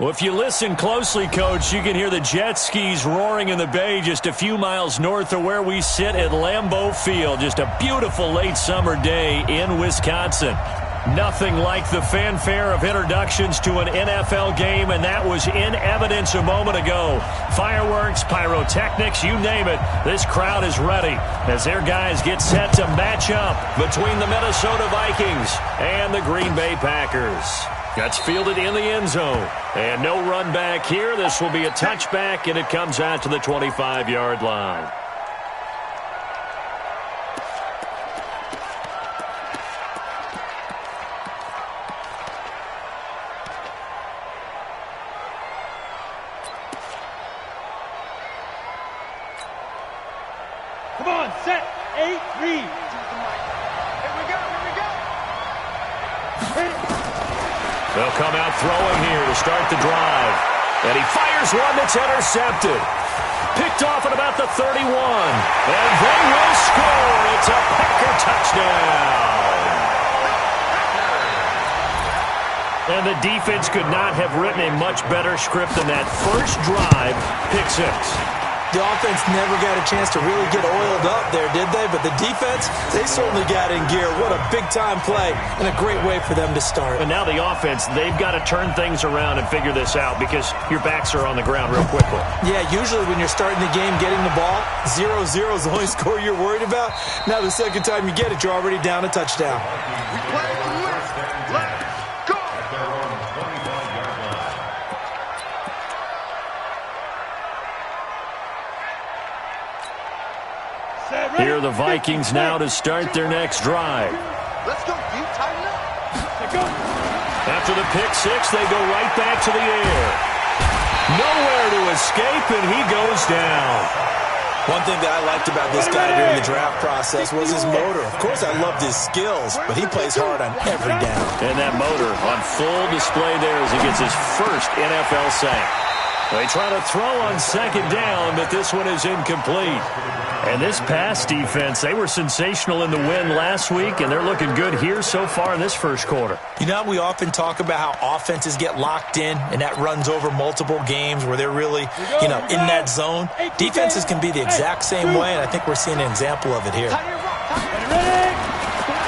Well, if you listen closely, Coach, you can hear the jet skis roaring in the bay just a few miles north of where we sit at Lambeau Field. Just a beautiful late summer day in Wisconsin. Nothing like the fanfare of introductions to an NFL game, and that was in evidence a moment ago. Fireworks, pyrotechnics, you name it. This crowd is ready as their guys get set to match up between the Minnesota Vikings and the Green Bay Packers. That's fielded in the end zone. And no run back here. This will be a touchback, and it comes out to the 25-yard line. Come on, set, 8, read. Here we go. They'll come out throwing here to start the drive. And he fires one that's intercepted. Picked off at about the 31. And they will score. It's a Packer touchdown. And the defense could not have written a much better script than that first drive, pick six. The offense never got a chance to really get oiled up there, did they? But the defense, they certainly got in gear. What a big-time play and a great way for them to start. And now the offense, they've got to turn things around and figure this out because your backs are on the ground real quickly. Yeah, usually when you're starting the game, getting the ball, 0-0 is the only score you're worried about. Now the second time you get it, you're already down a touchdown. We play to win. Let's go. Here are the Vikings now to start their next drive. Let's go, dude. Tighten up. After the pick six, they go right back to the air. Nowhere to escape, and he goes down. One thing that I liked about this guy during the draft process was his motor. Of course, I loved his skills, but he plays hard on every down. And that motor on full display there as he gets his first NFL sack. They try to throw on second down, but this one is incomplete. And this pass defense, they were sensational in the win last week, and they're looking good here so far in this first quarter. You know, we often talk about how offenses get locked in, and that runs over multiple games where they're really, in that zone. Defenses can be the exact same way, and I think we're seeing an example of it here.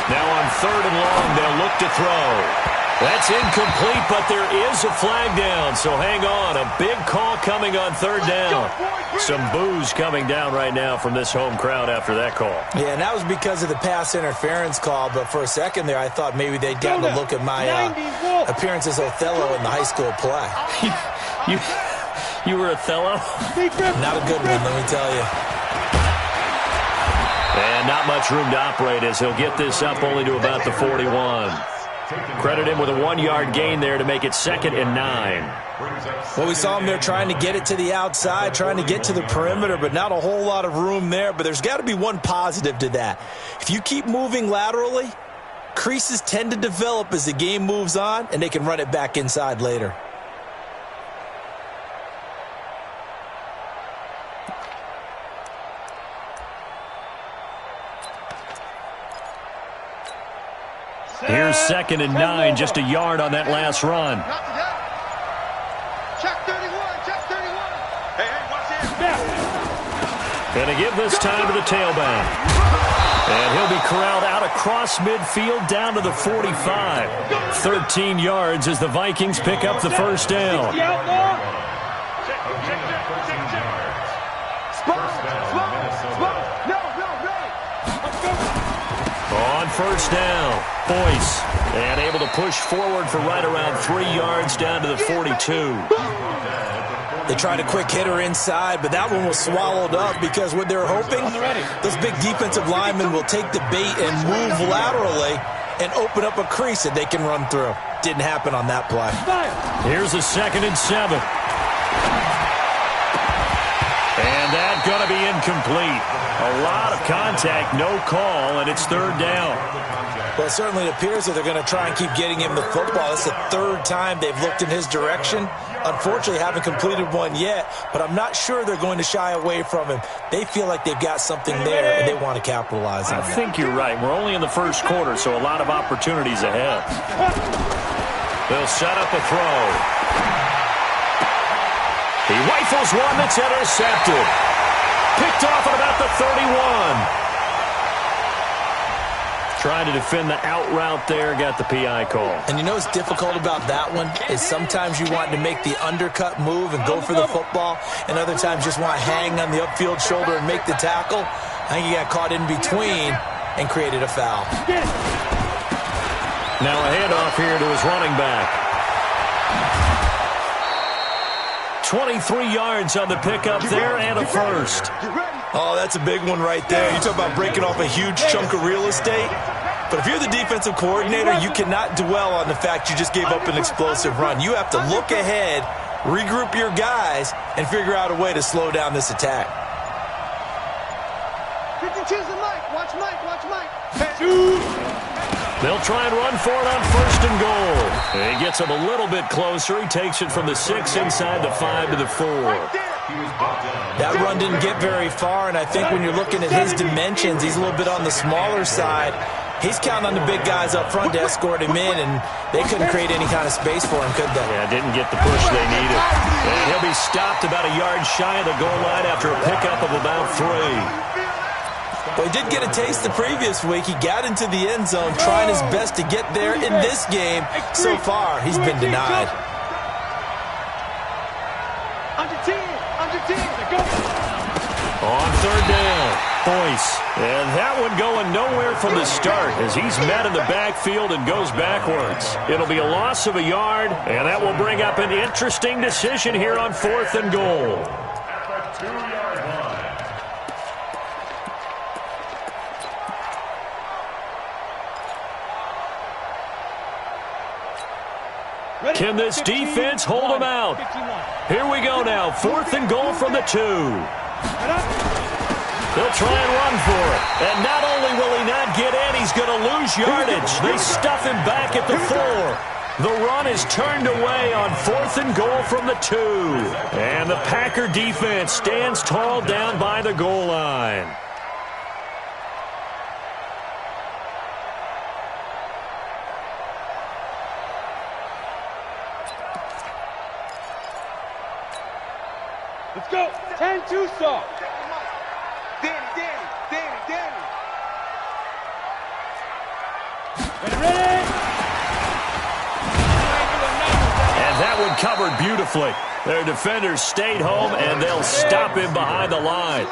Now on third and long, they'll look to throw. That's incomplete, but there is a flag down, so hang on. A big call coming on third down. Some boos coming down right now from this home crowd after that call. Yeah, and that was because of the pass interference call, but for a second there I thought maybe they'd gotten a look at my appearance as Othello in the high school play. You were Othello? Not a good one, let me tell you. And not much room to operate as he'll get this up only to about the 41. Credit him with a 1-yard gain there to make it 2nd and 9. Well, we saw him there trying to get it to the outside, trying to get to the perimeter, but not a whole lot of room there. But there's got to be one positive to that. If you keep moving laterally, creases tend to develop as the game moves on, and they can run it back inside later. Here's 2nd and 9, just a yard on that last run. Check 31, check 31. Hey, watch this. And to give this time to the tailback. And he'll be corralled out across midfield down to the 45. 13 yards as the Vikings pick up the first down. On first down, Boyce, and able to push forward for right around 3 yards down to the 42. They tried a quick hitter inside, but that one was swallowed up because what they're hoping, those big defensive linemen will take the bait and move laterally and open up a crease that they can run through. Didn't happen on that play. Here's a 2nd and 7. And that's going to be incomplete. A lot of contact, no call, and it's 3rd down. Well, it certainly appears that they're going to try and keep getting him the football. It's the 3rd time they've looked in his direction. Unfortunately, haven't completed one yet, but I'm not sure they're going to shy away from him. They feel like they've got something there, and they want to capitalize on it. I think you're right. We're only in the first quarter, so a lot of opportunities ahead. They'll set up a throw. He rifles one that's intercepted. Picked off at about the 31. Trying to defend the out route there, got the PI call. And you know what's difficult about that one is sometimes you want to make the undercut move and go for the football, and other times just want to hang on the upfield shoulder and make the tackle. I think he got caught in between and created a foul. Now a handoff here to his running back. 23 yards on the pickup there and a first. Oh, that's a big one right there. You talk about breaking off a huge chunk of real estate. But if you're the defensive coordinator, you cannot dwell on the fact you just gave up an explosive run. You have to look ahead, regroup your guys, and figure out a way to slow down this attack. Watch Mike. They'll try and run for it on first and goal. And he gets him a little bit closer. He takes it from the 6 inside the 5 to the 4. That run didn't get very far, and I think when you're looking at his dimensions, he's a little bit on the smaller side. He's counting on the big guys up front to escort him in, and they couldn't create any kind of space for him, could they? Yeah, didn't get the push they needed. And he'll be stopped about a yard shy of the goal line after a pickup of about 3. Well, he did get a taste the previous week. He got into the end zone trying his best to get there in this game. So far, he's been denied. Under 10. On third down, Boyce. And that one going nowhere from the start as he's met in the backfield and goes backwards. It'll be a loss of a yard, and that will bring up an interesting decision here on 4th and goal. At the 2-yard line. Can this defense hold them out? Here we go now. 4th and goal from the 2. They'll try and run for it. And not only will he not get in, he's going to lose yardage. They stuff him back at the 4. The run is turned away on 4th and goal from the 2. And the Packer defense stands tall down by the goal line. Let's go. 10-2 stop. Danny. Ready? And that one covered beautifully. Their defenders stayed home, and they'll stop him behind the line.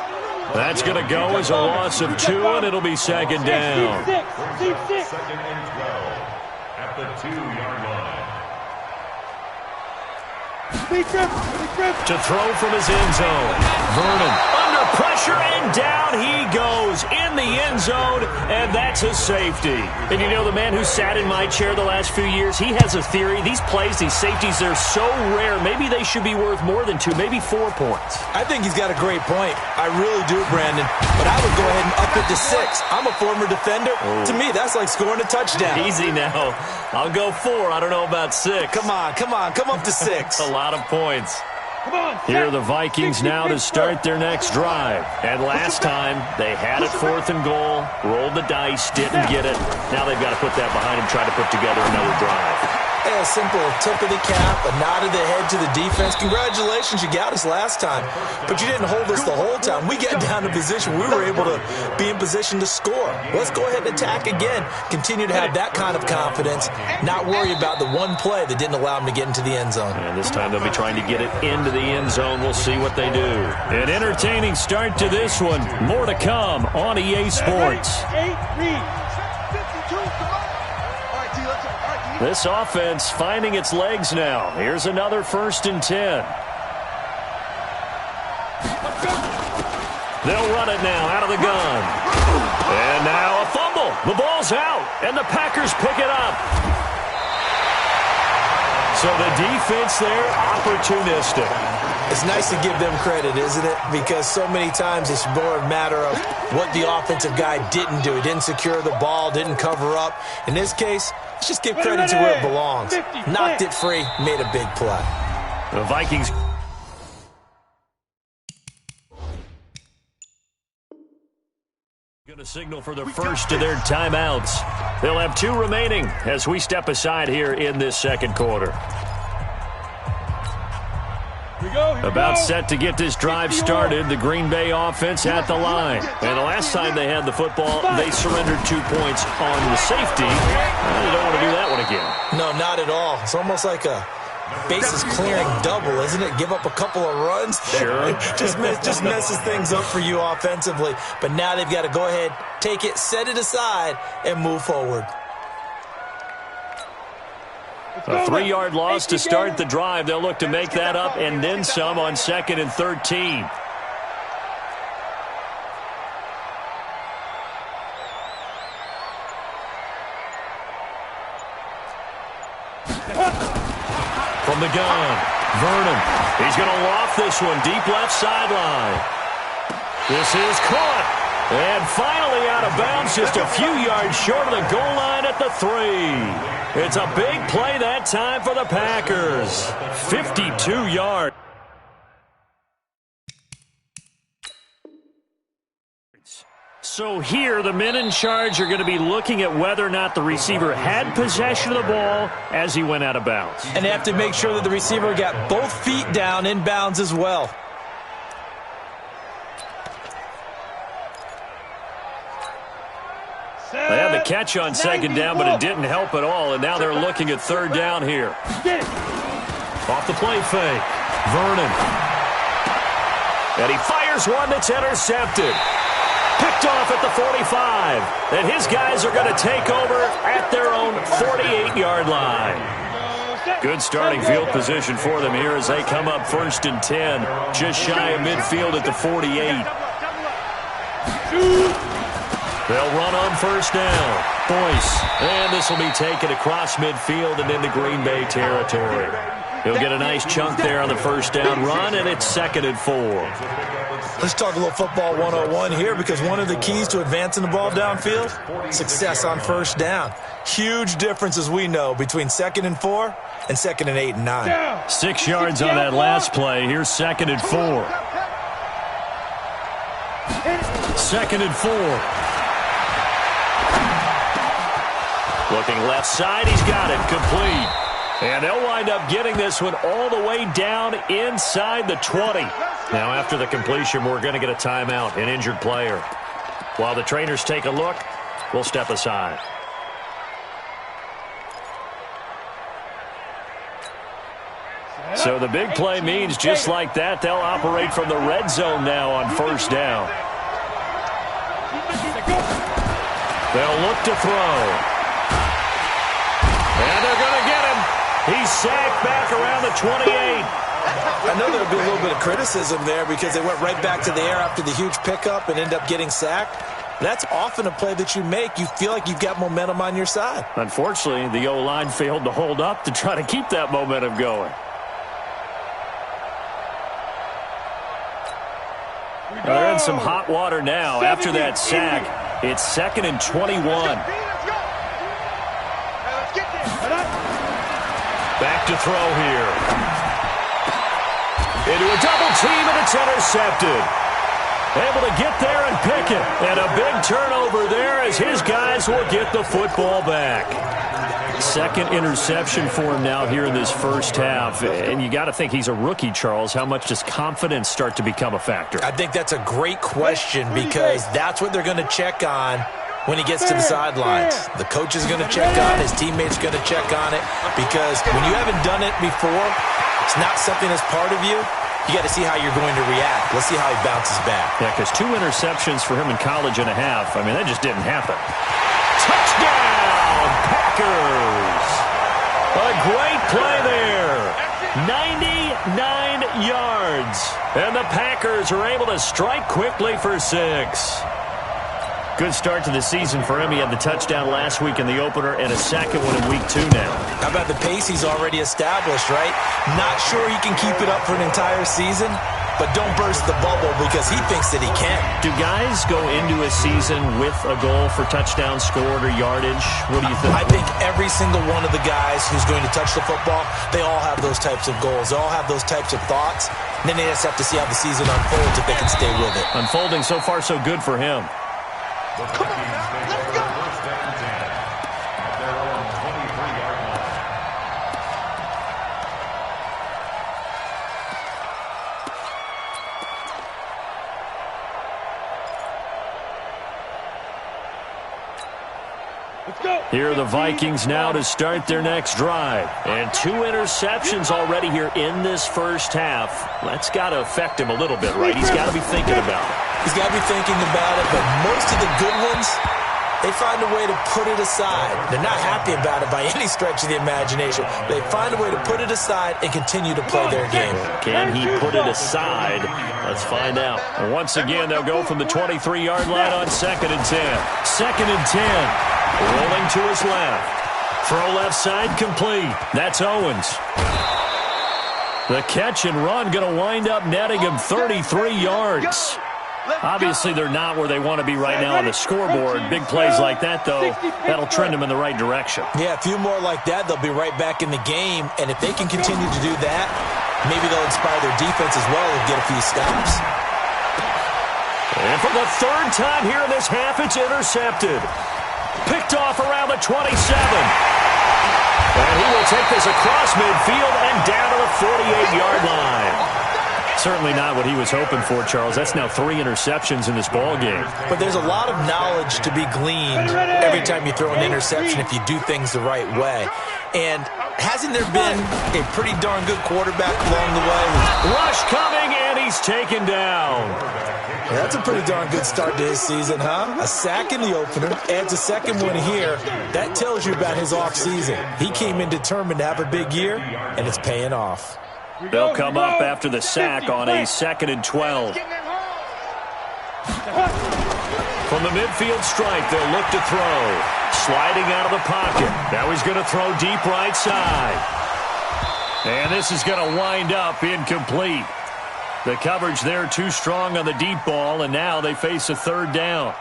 That's going to go as a loss of 2, and it'll be second down. Second and 12 at the 2-yard line. To throw from his end zone. Vernon under pressure, and down he goes in the end zone, and that's a safety. And you know, the man who sat in my chair the last few years, he has a theory. These plays, these safeties, they're so rare. Maybe they should be worth more than 2, maybe 4 points. I think he's got a great point. I really do, Brandon. But I would go ahead and up it to 6. I'm a former defender. To me, that's like scoring a touchdown. Easy now. I'll go 4. I don't know about 6. Come on. Come up to 6. A lot of points. Here are the Vikings now to start their next drive. And last time, they had it 4th and goal, rolled the dice, didn't get it. Now they've got to put that behind them, try to put together another drive. A simple tip of the cap, a nod of the head to the defense. Congratulations, you got us last time. But you didn't hold us the whole time. We got down to position. We were able to be in position to score. Let's go ahead and attack again. Continue to have that kind of confidence. Not worry about the one play that didn't allow them to get into the end zone. And this time they'll be trying to get it into the end zone. We'll see what they do. An entertaining start to this one. More to come on EA Sports. This offense finding its legs now. Here's another 1st and 10. They'll run it now out of the gun. And now a fumble. The ball's out, and the Packers pick it up. So the defense there, opportunistic. It's nice to give them credit, isn't it? Because so many times it's more a matter of what the offensive guy didn't do. He didn't secure the ball, didn't cover up. In this case, let's just give credit to where it belongs. Knocked it free, made a big play. The Vikings going to signal for the first of their timeouts. They'll have 2 remaining as we step aside here in this second quarter. About set to get this drive started, the Green Bay offense at the line. And the last time they had the football, they surrendered 2 points on the safety. Well, you don't want to do that one again. No, not at all. It's almost like a bases clearing double, isn't it? Give up a couple of runs. Sure. just messes things up for you offensively. But now they've got to go ahead, take it, set it aside, and move forward. A 3-yard loss to start the drive. They'll look to make that up and then some on 2nd and 13. From the gun, Vernon. He's going to loft this one deep left sideline. This is caught. And finally out of bounds, just a few yards short of the goal line at the 3. It's a big play that time for the Packers. 52 yards. So here, the men in charge are going to be looking at whether or not the receiver had possession of the ball as he went out of bounds. And they have to make sure that the receiver got both feet down in bounds as well. They had the catch on 2nd down, but it didn't help at all, and now they're looking at 3rd down here. Off the play fake, Vernon. And he fires one that's intercepted. Picked off at the 45. And his guys are going to take over at their own 48-yard line. Good starting field position for them here as they come up 1st and 10. Just shy of midfield at the 48. They'll run on 1st down. Boyce. And this will be taken across midfield and into Green Bay territory. He'll get a nice chunk there on the 1st down run, and it's 2nd and 4. Let's talk a little football 101 here, because one of the keys to advancing the ball downfield, success on 1st down. Huge difference, as we know, between 2nd and 4 and 2nd and 8 and 9. 6 yards on that last play. Here's 2nd and 4. 2nd and 4. Looking left side, he's got it, complete. And they'll wind up getting this one all the way down inside the 20. Now after the completion, we're going to get a timeout, an injured player. While the trainers take a look, we'll step aside. So the big play means just like that, they'll operate from the red zone now on 1st down. They'll look to throw. And they're going to get him. He's sacked back around the 28. I know there'll be a little bit of criticism there because they went right back to the air after the huge pickup and end up getting sacked. That's often a play that you make. You feel like you've got momentum on your side. Unfortunately, the O-line failed to hold up to try to keep that momentum going. They're in some hot water now after that sack. It's 2nd and 21. Back to throw here. Into a double team, and it's intercepted. Able to get there and pick it. And a big turnover there as his guys will get the football back. 2nd interception for him now here in this 1st half. And you got to think he's a rookie, Charles. How much does confidence start to become a factor? I think that's a great question, because that's what they're going to check on when he gets to the sidelines. The coach is going to check on it. His teammates are going to check on it, because when you haven't done it before, it's not something that's part of you. You got to see how you're going to react. Let's see how he bounces back. Yeah, because 2 interceptions for him in college and a half. I mean, that just didn't happen. Touchdown, Packers! A great play there. 99 yards. And the Packers are able to strike quickly for 6. Good start to the season for him. He had the touchdown last week in the opener and a second one in week 2 now. How about the pace he's already established, right? Not sure he can keep it up for an entire season, but don't burst the bubble, because he thinks that he can. Do guys go into a season with a goal for touchdowns scored or yardage? What do you think? I think every single one of the guys who's going to touch the football, they all have those types of goals. They all have those types of thoughts. And then they just have to see how the season unfolds if they can stay with it. Unfolding so far so good for him. Come on, man. Let's go. 1st and 10 at their own 23-yard line. Here are the Vikings now to start their next drive. And 2 interceptions already here in this first half. That's got to affect him a little bit, right? He's got to be thinking about it. He's got to be thinking about it, but most of the good ones, they find a way to put it aside. They're not happy about it by any stretch of the imagination. They find a way to put it aside and continue to play their game. Can he put it aside? Let's find out. And once again, they'll go from the 23-yard line on 2nd and 10. 2nd and 10. Rolling to his left. Throw left side complete. That's Owens. The catch and run going to wind up netting him 33 yards. Obviously, they're not where they want to be right now on the scoreboard. Big plays like that, though, that'll trend them in the right direction. Yeah, a few more like that, they'll be right back in the game. And if they can continue to do that, maybe they'll inspire their defense as well and get a few stops. And for the 3rd time here in this half, it's intercepted. Picked off around the 27. And he will take this across midfield and down to the 48-yard line. Certainly not what he was hoping for, Charles. That's now 3 interceptions in this ball game. But there's a lot of knowledge to be gleaned every time you throw an interception if you do things the right way. And hasn't there been a pretty darn good quarterback along the way? Rush coming, and he's taken down. Yeah, that's a pretty darn good start to his season, huh? A sack in the opener, adds a second one here. That tells you about his offseason. He came in determined to have a big year, and it's paying off. They'll come up after the sack on a 2nd and 12. From the midfield strike, they'll look to throw. Sliding out of the pocket. Now he's going to throw deep right side. And this is going to wind up incomplete. The coverage there too strong on the deep ball, and now they face a 3rd down.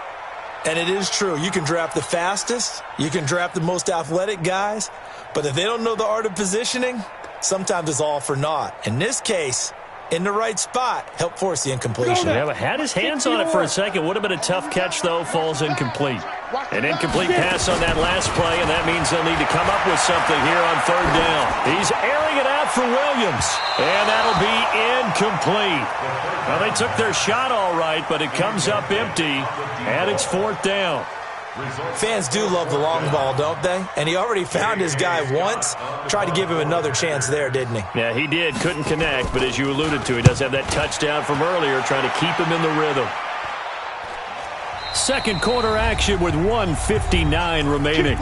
And it is true. You can draft the fastest. You can draft the most athletic guys. But if they don't know the art of positioning, sometimes it's all for naught. In this case, in the right spot, help force the incompletion. Yeah, but had his hands on it for a second. Would have been a tough catch, though. Falls incomplete. An incomplete pass on that last play, and that means they'll need to come up with something here on 3rd down. He's airing it out for Williams, and that'll be incomplete. Well, they took their shot all right, but it comes up empty, and it's 4th down. Fans do love the long ball, don't they? And he already found his guy once. Tried to give him another chance there, didn't he? Yeah, he did. Couldn't connect, but as you alluded to, he does have that touchdown from earlier, trying to keep him in the rhythm. 2nd quarter action with 1:59 remaining.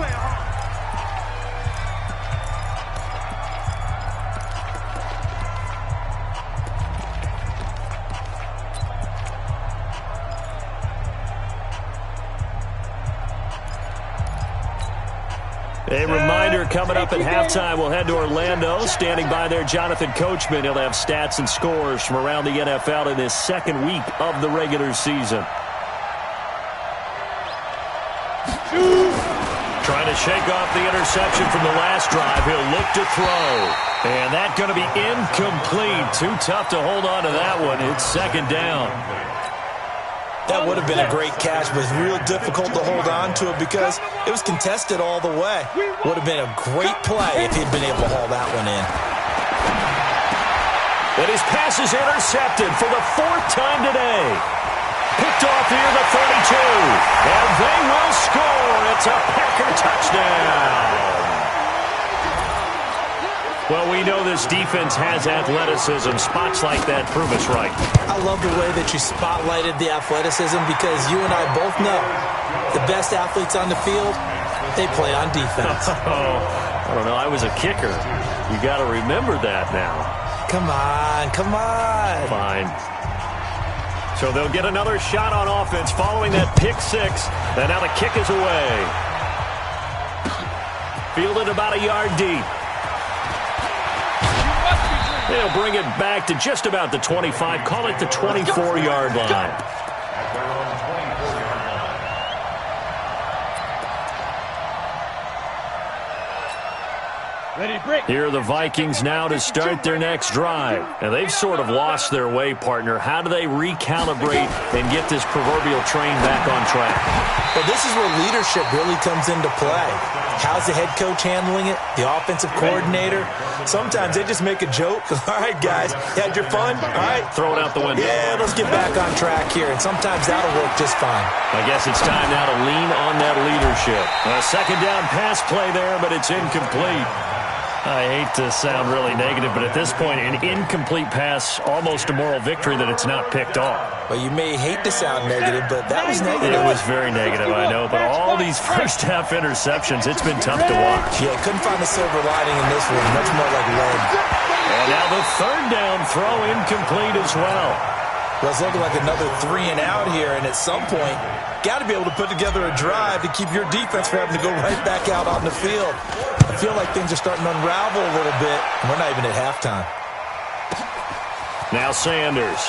A reminder coming up at halftime, we'll head to Orlando. Standing by there, Jonathan Coachman. He'll have stats and scores from around the NFL in his 2nd week of the regular season. Trying to shake off the interception from the last drive. He'll look to throw. And that's going to be incomplete. Too tough to hold on to that one. It's 2nd down. That would have been a great catch, but it's real difficult to hold on to it because it was contested all the way. Would have been a great play if he'd been able to haul that one in. And his pass is intercepted for the 4th time today. Picked off near the 32. And they will score. It's a Packer touchdown. Well, we know this defense has athleticism. Spots like that prove us right. I love the way that you spotlighted the athleticism because you and I both know the best athletes on the field, they play on defense. I don't know. I was a kicker. You got to remember that now. Come on, come on. Fine. So they'll get another shot on offense following that pick 6. And now the kick is away. Fielded about a yard deep. They'll bring it back to just about the 25. Call it the 24-yard line. Here are the Vikings now to start their next drive. And they've sort of lost their way, partner. How do they recalibrate and get this proverbial train back on track? Well, this is where leadership really comes into play. How's the head coach handling it? The offensive coordinator? Sometimes they just make a joke. All right, guys, you had your fun? All right. Throw it out the window. Yeah, let's get back on track here. And sometimes that'll work just fine. I guess it's time now to lean on that leadership. A second down pass play there, but it's incomplete. I hate to sound really negative, but at this point, an incomplete pass, almost a moral victory that it's not picked off. Well, you may hate to sound negative, but that was negative. It was very negative, I know, but all these first-half interceptions, it's been tough to watch. Yeah, couldn't find the silver lining in this one. Much more like lead. And now the third down throw incomplete as well. Well, it's looking like another 3 and out here, and at some point, got to be able to put together a drive to keep your defense from having to go right back out on the field. I feel like things are starting to unravel a little bit, and we're not even at halftime. Now Sanders.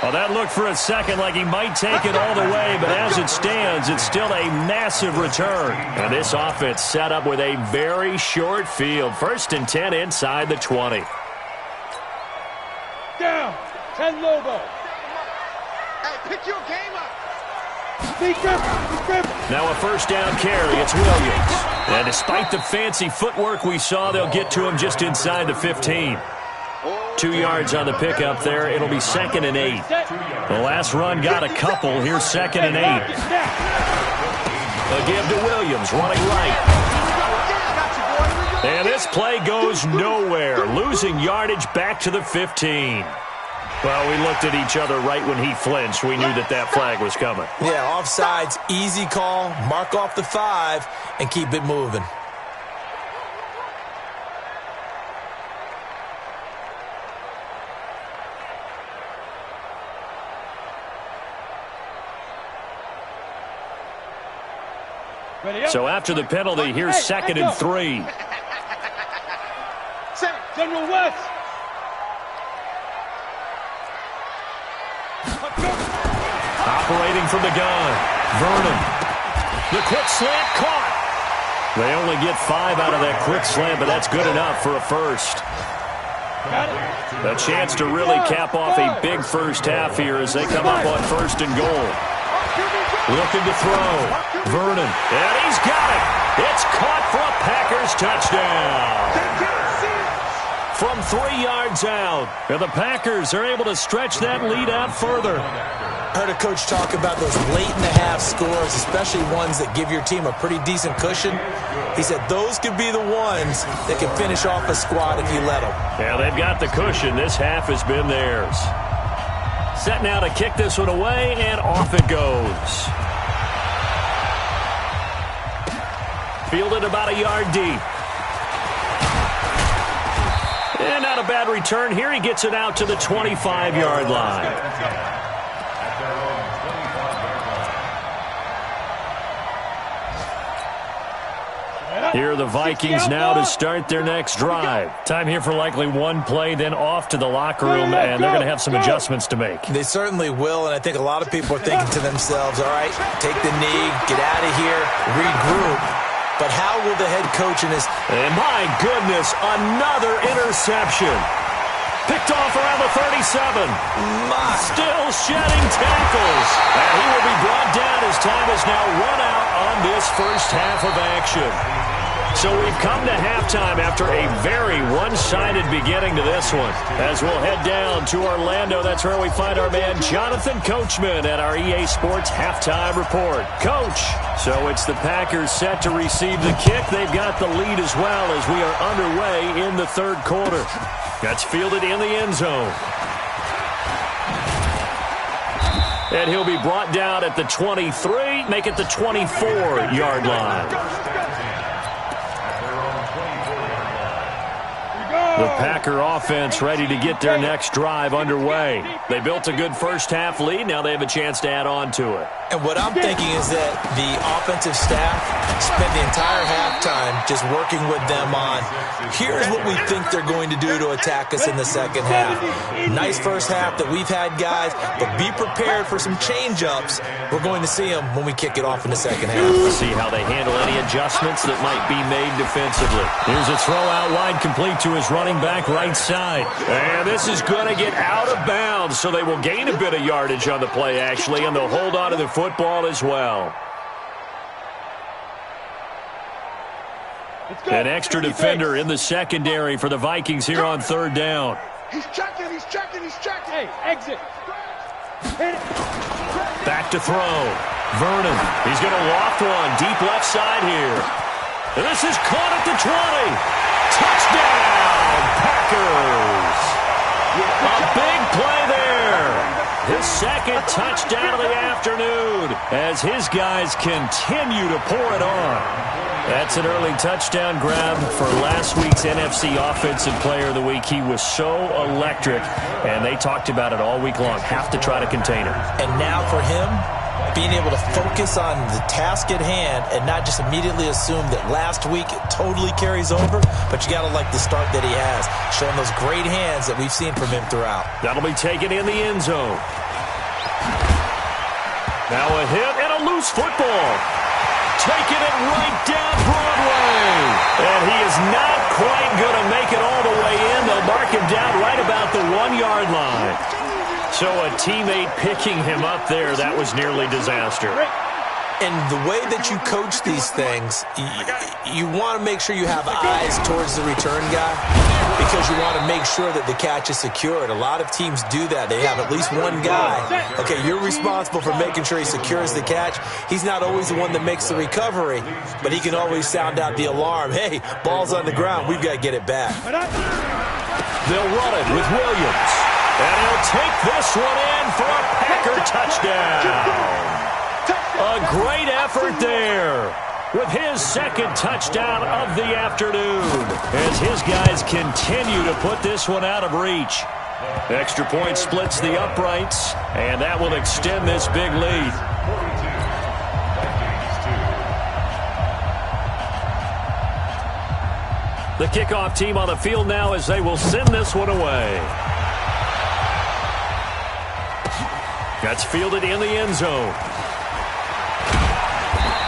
Well, that looked for a second like he might take it all the way, but as it stands, it's still a massive return. And this offense set up with a very short field. 1st and 10 inside the 20. Down. 10 Lobo. Hey, pick your game up. Now a first down carry. It's Williams. And despite the fancy footwork we saw, they'll get to him just inside the 15. 2 yards on the pickup there. It'll be 2nd and 8. The last run got a couple. Here's 2nd and 8. A give to Williams, running right. And this play goes nowhere. Losing yardage back to the 15. Well, we looked at each other right when he flinched. We knew that that flag was coming. Yeah, offsides, easy call. Mark off the 5 and keep it moving. So after the penalty, here's 2nd and 3. General West. Operating from the gun, Vernon. The quick slant caught. They only get 5 out of that quick slant, but that's good enough for a first. A chance to really cap off a big first half here as they come up on 1st and goal. Looking to throw. Vernon. And he's got it. It's caught for a Packers touchdown. From 3 yards out. And the Packers are able to stretch that lead out further. I heard a coach talk about those late-in-the-half scores, especially ones that give your team a pretty decent cushion. He said those could be the ones that can finish off a squad if you let them. Yeah, they've got the cushion. This half has been theirs. Set now to kick this one away, and off it goes. Fielded about a yard deep. And not a bad return here. He gets it out to the 25-yard line. Here are the Vikings now to start their next drive. Time here for likely one play, then off to the locker room, and they're going to have some adjustments to make. They certainly will, and I think a lot of people are thinking to themselves, all right, take the knee, get out of here, regroup. But how will the head coach in this? And my goodness, another interception. Picked off around the 37. Still shedding tackles. And he will be brought down as time is now run out on this first half of action. So we've come to halftime after a very one-sided beginning to this one. As we'll head down to Orlando, that's where we find our man Jonathan Coachman at our EA Sports Halftime Report. Coach, so it's the Packers set to receive the kick. They've got the lead as well as we are underway in the third quarter. That's fielded in the end zone. And he'll be brought down at the 23, make it the 24-yard line. The Packer offense ready to get their next drive underway. They built a good first half lead. Now they have a chance to add on to it. And what I'm thinking is that the offensive staff spent the entire halftime just working with them on, here's what we think they're going to do to attack us in the second half. Nice first half that we've had, guys, but be prepared for some change-ups. We're going to see them when we kick it off in the second half. Let's see how they handle any adjustments that might be made defensively. Here's a throw out wide, complete to his running back right side. And this is going to get out of bounds, so they will gain a bit of yardage on the play, actually, and they'll hold on to the football as well. An extra defender in the secondary for the Vikings here on third down. He's checking. Hey, exit. Back to throw. Vernon. He's going to loft one deep left side here. And this is caught at the 20. Touchdown, Packers. A big play there. His second touchdown of the afternoon as his guys continue to pour it on. That's an early touchdown grab for last week's NFC Offensive Player of the Week. He was so electric, and they talked about it all week long. Have to try to contain him. And now for him, being able to focus on the task at hand and not just immediately assume that last week it totally carries over, but you got to like the start that he has, showing those great hands that we've seen from him throughout. That'll be taken in the end zone. Now a hit and a loose football. Taking it right down Broadway. And he is not quite going to make it all the way in. They'll mark him down right about the 1-yard line. So a teammate picking him up there, that was nearly disaster. And the way that you coach these things, you want to make sure you have eyes towards the return guy because you want to make sure that the catch is secured. A lot of teams do that. They have at least one guy. Okay, you're responsible for making sure he secures the catch. He's not always the one that makes the recovery, but he can always sound out the alarm. Hey, ball's on the ground. We've got to get it back. They'll run it with Williams. And he'll take this one in for a Packer touchdown. A great effort there with his second touchdown of the afternoon as his guys continue to put this one out of reach. Extra point splits the uprights, and that will extend this big lead. The kickoff team on the field now as they will send this one away. That's fielded in the end zone.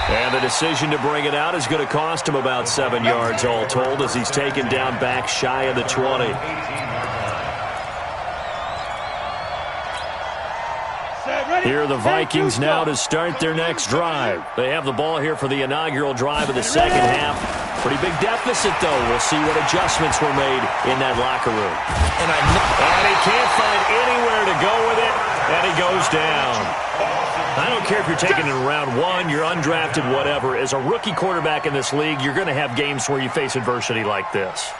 And the decision to bring it out is going to cost him about 7 yards all told as he's taken down back shy of the 20. Here are the Vikings now to start their next drive. They have the ball here for the inaugural drive of the second half. Pretty big deficit, though. We'll see what adjustments were made in that locker room. And he can't find anywhere to go with it, and he goes down. I don't care if you're taking it in round one, you're undrafted, whatever. As a rookie quarterback in this league, you're going to have games where you face adversity like this.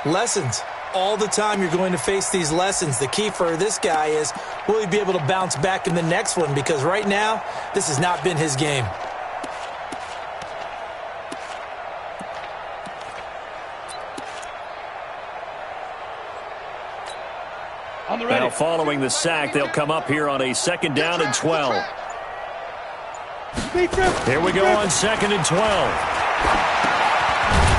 Lessons. All the time you're going to face these lessons. The key for this guy is, will he be able to bounce back in the next one? Because right now, this has not been his game. Now following the sack, they'll come up here on a 2nd down and 12. Here we go on 2nd and 12.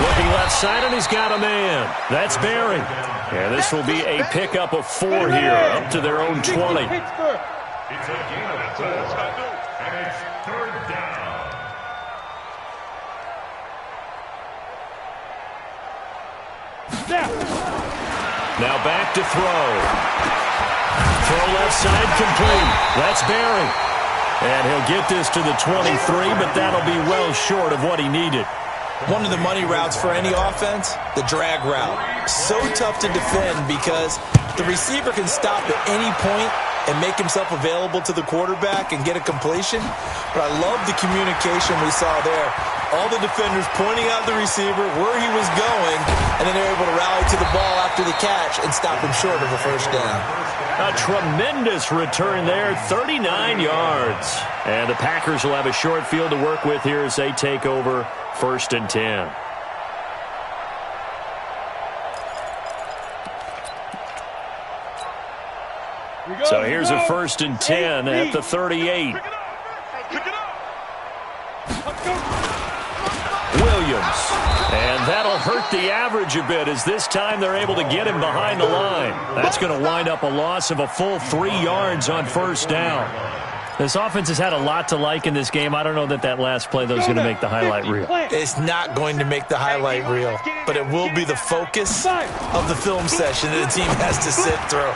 Looking left side, and he's got a man. That's Barry. And this will be a pickup of 4 here, up to their own 20. It's a gain of 4, and it's 3rd down. Now back to throw. Throw left side complete. That's Barry. And he'll get this to the 23, but that'll be well short of what he needed. One of the money routes for any offense, the drag route. So tough to defend because the receiver can stop at any point and make himself available to the quarterback and get a completion. But I love the communication we saw there. All the defenders pointing out the receiver, where he was going, and then they're able to rally to the ball after the catch and stop him short of a first down. A tremendous return there, 39 yards. And the Packers will have a short field to work with here as they take over 1st and 10. So here's a 1st and 10 at the 38. And that'll hurt the average a bit as this time they're able to get him behind the line. That's going to wind up a loss of a full 3 yards on first down. This offense has had a lot to like in this game. I don't know that that last play, though, is going to make the highlight reel. It's not going to make the highlight reel, but it will be the focus of the film session that the team has to sit through.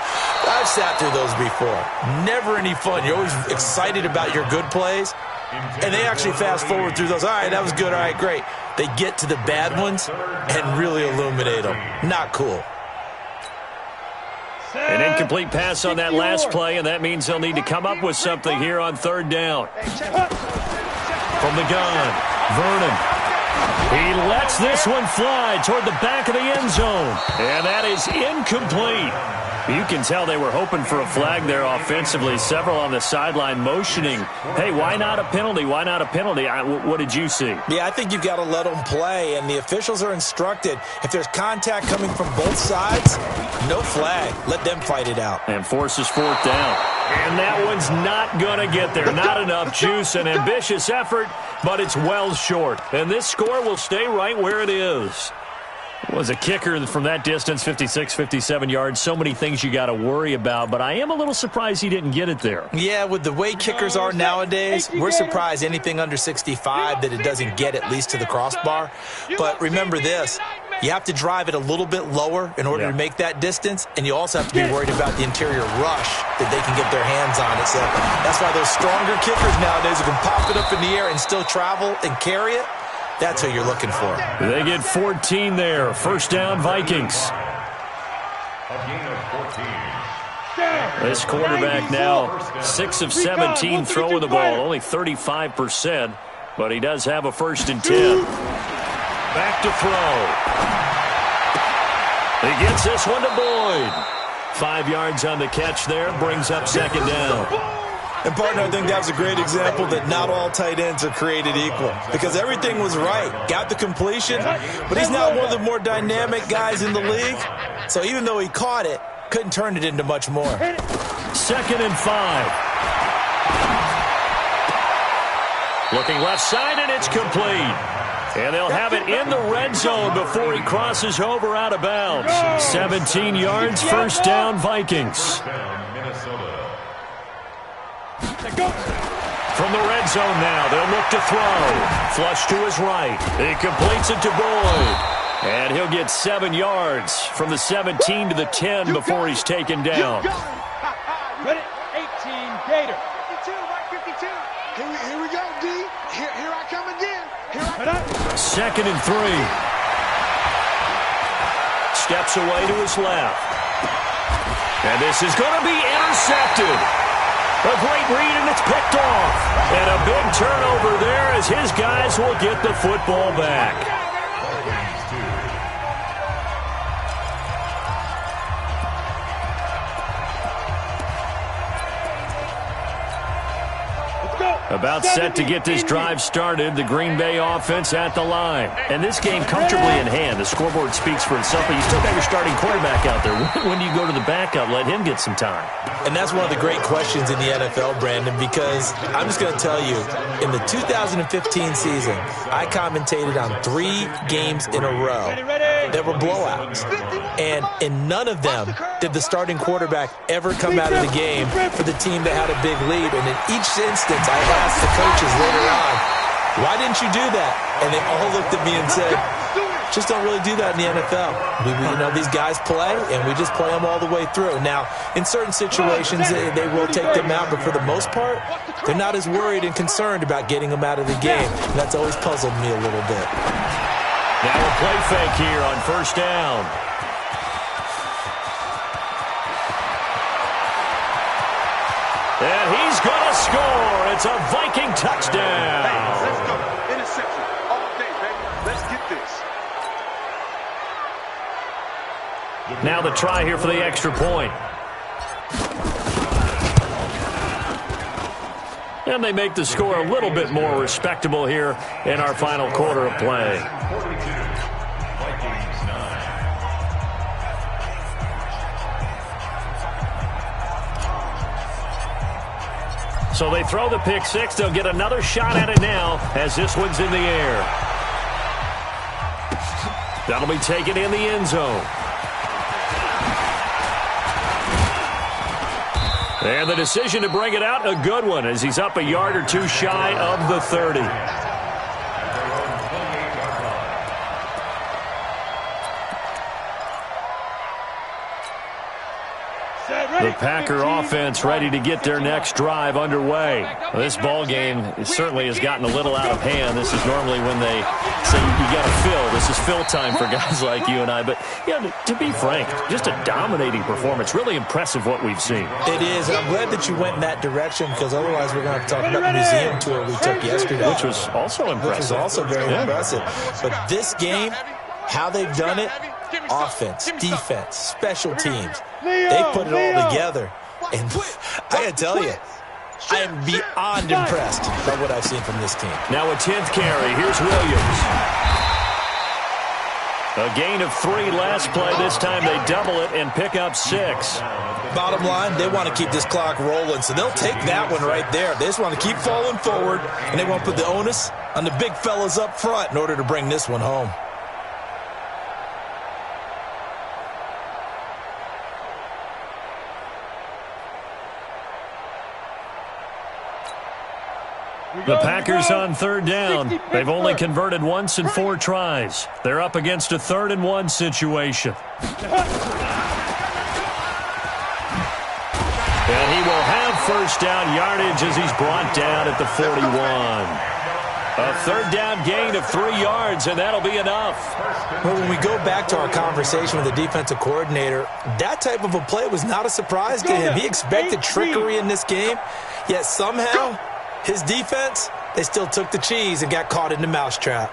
I've sat through those before. Never any fun. You're always excited about your good plays, and they actually fast forward through those. All right, that was good. All right, great. They get to the bad ones and really illuminate them. Not cool. An incomplete pass on that last play, and that means they'll need to come up with something here on third down. From the gun, Vernon. He lets this one fly toward the back of the end zone, and that is incomplete. You can tell they were hoping for a flag there offensively. Several on the sideline motioning, hey, why not a penalty? Why not a penalty? What did you see? Yeah, I think you've got to let them play, and the officials are instructed. If there's contact coming from both sides, no flag. Let them fight it out. And forces fourth down. And that one's not going to get there. Not enough juice. An ambitious effort, but it's well short. And this score will stay right where it is. Was a kicker from that distance, 56, 57 yards. So many things you got to worry about, but I am a little surprised he didn't get it there. Yeah, with the way kickers are nowadays, we're surprised anything under 65 that it doesn't get at least to the crossbar. But remember this, you have to drive it a little bit lower in order to make that distance, and you also have to be worried about the interior rush that they can get their hands on it. So that's why those stronger kickers nowadays who can pop it up in the air and still travel and carry it, that's who you're looking for. They get 14 there. First down, Vikings. This quarterback now 6 of 17 throwing the ball, only 35%, but he does have a 1st and 10. Back to throw. He gets this one to Boyd. 5 yards on the catch there, brings up 2nd down. And, partner, I think that was a great example that not all tight ends are created equal because everything was right. Got the completion, but he's not one of the more dynamic guys in the league. So even though he caught it, couldn't turn it into much more. 2nd and 5. Looking left side, and it's complete. And they'll have it in the red zone before he crosses over out of bounds. 17 yards, first down, Vikings. From the red zone now, they'll look to throw. Flush to his right. He completes it to Boyd. And he'll get 7 yards from the 17 to the 10 before he's taken down. Ready? 18, Gator. 52, right 52. Here we go, D. Here I come again. 2nd and 3. Steps away to his left. And this is going to be intercepted. A great read, and it's picked off. And a big turnover there as his guys will get the football back. About set to get this drive started, the Green Bay offense at the line. And this game comfortably in hand. The scoreboard speaks for itself, but you still got your starting quarterback out there. When do you go to the backup? Let him get some time. And that's one of the great questions in the NFL, Brandon, because I'm just going to tell you, in the 2015 season, I commentated on 3 games in a row that were blowouts. And in none of them did the starting quarterback ever come out of the game for the team that had a big lead. And in each instance, I asked the coaches later on, why didn't you do that? And they all looked at me and said, just don't really do that in the NFL. These guys play, and we just play them all the way through. Now, in certain situations, they will take them out, but for the most part, they're not as worried and concerned about getting them out of the game. And that's always puzzled me a little bit. Now a play fake here on first down. And he's going to score. It's a Viking touchdown. Hey, let's go. Interception all day, baby. Let's get this. Now the try here for the extra point. And they make the score a little bit more respectable here in our final quarter of play. So they throw the pick six. They'll get another shot at it now as this one's in the air. That'll be taken in the end zone. And the decision to bring it out, a good one, as he's up a yard or two shy of the 30. The Packer offense ready to get their next drive underway. Well, this ball game certainly has gotten a little out of hand. This is normally when they say you got to fill. This is fill time for guys like you and I. But, you know, to be frank, just a dominating performance. Really impressive what we've seen. It is. And I'm glad that you went in that direction, because otherwise we're going to have to talk about the museum tour we took yesterday. Which was also impressive. Which was also very impressive. But this game, how they've done it, offense, defense, special teams, they put it all together. And I got to tell you, I am beyond impressed by what I've seen from this team. Now a 10th carry. Here's Williams. A gain of 3 last play. This time they double it and pick up 6. Bottom line, they want to keep this clock rolling, so they'll take that one right there. They just want to keep falling forward, and they want to put the onus on the big fellas up front in order to bring this one home. The Packers on 3rd down. They've only converted once in 4 tries. They're up against a 3rd and 1 situation. And he will have first down yardage as he's brought down at the 41. A 3rd down gain of 3 yards, and that'll be enough. Well, when we go back to our conversation with the defensive coordinator, that type of a play was not a surprise to him. He expected trickery in this game, yet somehow his defense, they still took the cheese and got caught in the mousetrap.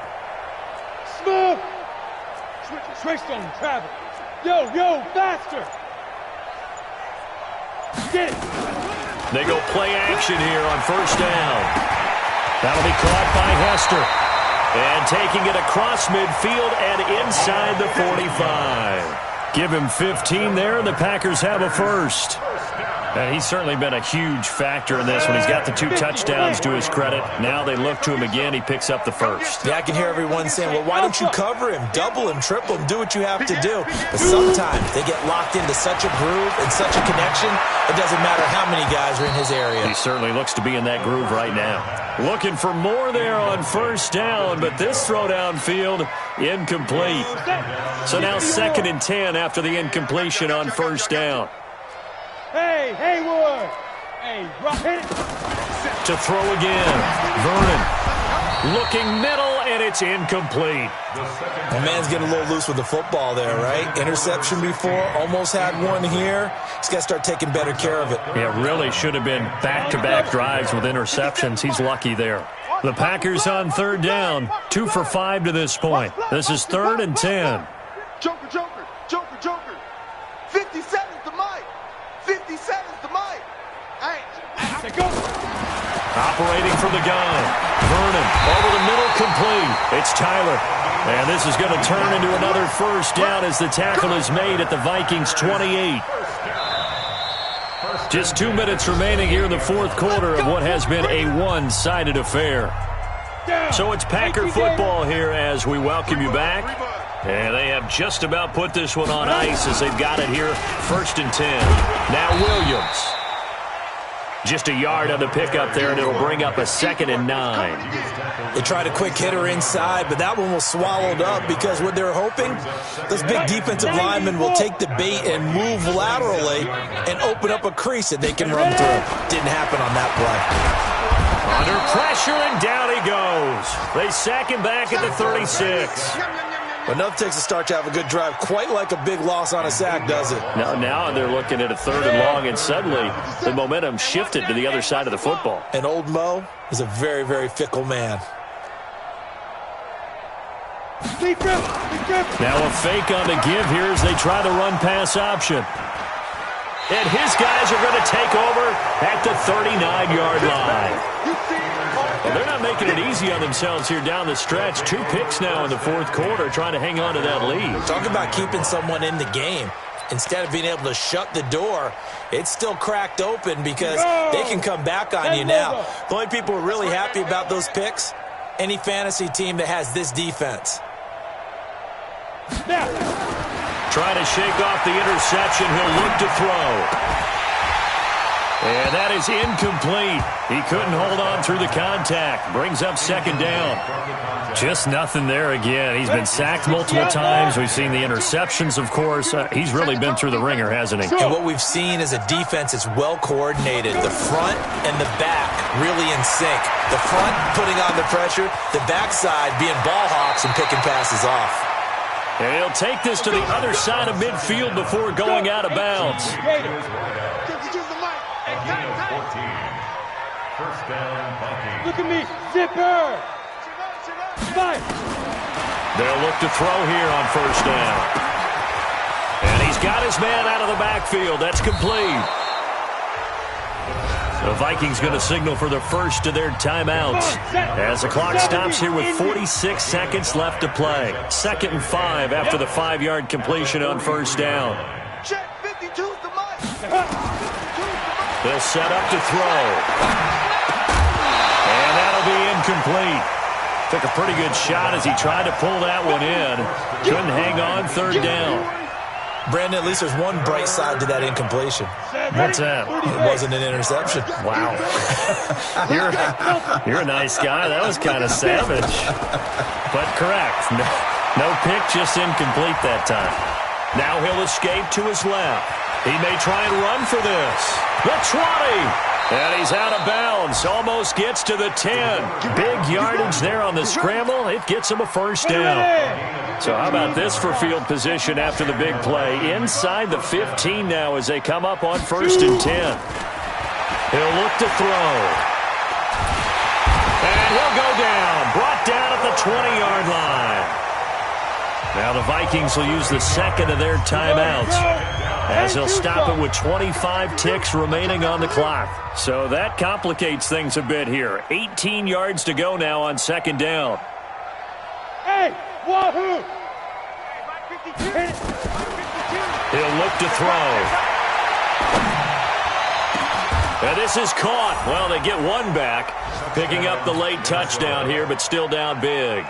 Smooth. Switch on travel. Yo, faster. Get it. They go play action here on 1st down. That'll be caught by Hester. And taking it across midfield and inside the 45. Give him 15 there, and the Packers have a first. And he's certainly been a huge factor in this one. He's got the 2 touchdowns to his credit. Now they look to him again. He picks up the first. Yeah, I can hear everyone saying, well, why don't you cover him, double him, triple him, do what you have to do. But sometimes they get locked into such a groove and such a connection, it doesn't matter how many guys are in his area. He certainly looks to be in that groove right now. Looking for more there on 1st down, but this throw downfield, incomplete. So now 2nd and 10 after the incompletion on 1st down. Hey, Haywood! Hey, hit it! To throw again. Vernon looking middle, and it's incomplete. The man's getting a little loose with the football there, right? Interception before, almost had one here. He's got to start taking better care of it. Yeah, really should have been back-to-back drives with interceptions. He's lucky there. The Packers on 3rd down, 2 for 5 to this point. This is 3rd and 10. Joker. 50 seconds to Mike. 50 seconds to Mike. Operating from the gun. Vernon over the middle, complete. It's Tyler. And this is going to turn into another first down as the tackle is made at the Vikings 28. Just 2 minutes remaining here in the 4th quarter of what has been a one-sided affair. So it's Packer football here as we welcome you back. And they have just about put this one on ice as they've got it here, 1st and 10. Now Williams. Just a yard on the pickup there, and it'll bring up a 2nd and 9. They tried a quick hitter inside, but that one was swallowed up because what they're hoping, those big defensive linemen will take the bait and move laterally and open up a crease that they can run through. Didn't happen on that play. Under pressure, and down he goes. They sack him back at the 36. Enough takes a start to have a good drive, quite like a big loss on a sack, does it? Now they're looking at a 3rd and long, and suddenly the momentum shifted to the other side of the football. And old Mo is a very, very fickle man. Now a fake on the give here as they try the run-pass option. And his guys are going to take over at the 39-yard line. Well, they're not making it easy on themselves here down the stretch. 2 picks now in the 4th quarter, trying to hang on to that lead. Talk about keeping someone in the game. Instead of being able to shut the door, it's still cracked open because they can come back on you now. The only people who are really happy about those picks, any fantasy team that has this defense. Trying to shake off the interception. He'll look to throw. And that is incomplete. He couldn't hold on through the contact. Brings up second down. Just nothing there again. He's been sacked multiple times. We've seen the interceptions, of course. He's really been through the ringer, hasn't he? And what we've seen is a defense that's well coordinated. The front and the back really in sync. The front putting on the pressure, the backside being ball hawks and picking passes off. And he'll take this to the other side of midfield before going out of bounds. First down, Vikings. Look at me, zipper. Fight. They'll look to throw here on first down. And he's got his man out of the backfield. That's complete. The Vikings going to signal for the first of their timeouts as the clock stops here with 46 seconds left to play. 2nd and 5 after the 5-yard completion on first down. Check 52's the mic. They'll set up to throw. And that'll be incomplete. Took a pretty good shot as he tried to pull that one in. Couldn't hang on, 3rd down. Brandon, at least there's one bright side to that incompletion. What's that? It wasn't an interception. Wow. You're a nice guy. That was kind of savage. But correct. No pick, just incomplete that time. Now he'll escape to his left. He may try and run for this. The 20. And he's out of bounds. Almost gets to the 10. Big yardage there on the scramble. It gets him a first down. So how about this for field position after the big play? Inside the 15 now as they come up on 1st and 10. He'll look to throw. And he'll go down. Brought down at the 20-yard line. Now the Vikings will use the 2nd of their timeouts as they'll stop it with 25 ticks remaining on the clock. So that complicates things a bit here. 18 yards to go now on 2nd down. Hey, wahoo! He'll look to throw. And this is caught. Well, they get one back, picking up the late touchdown here, but still down big.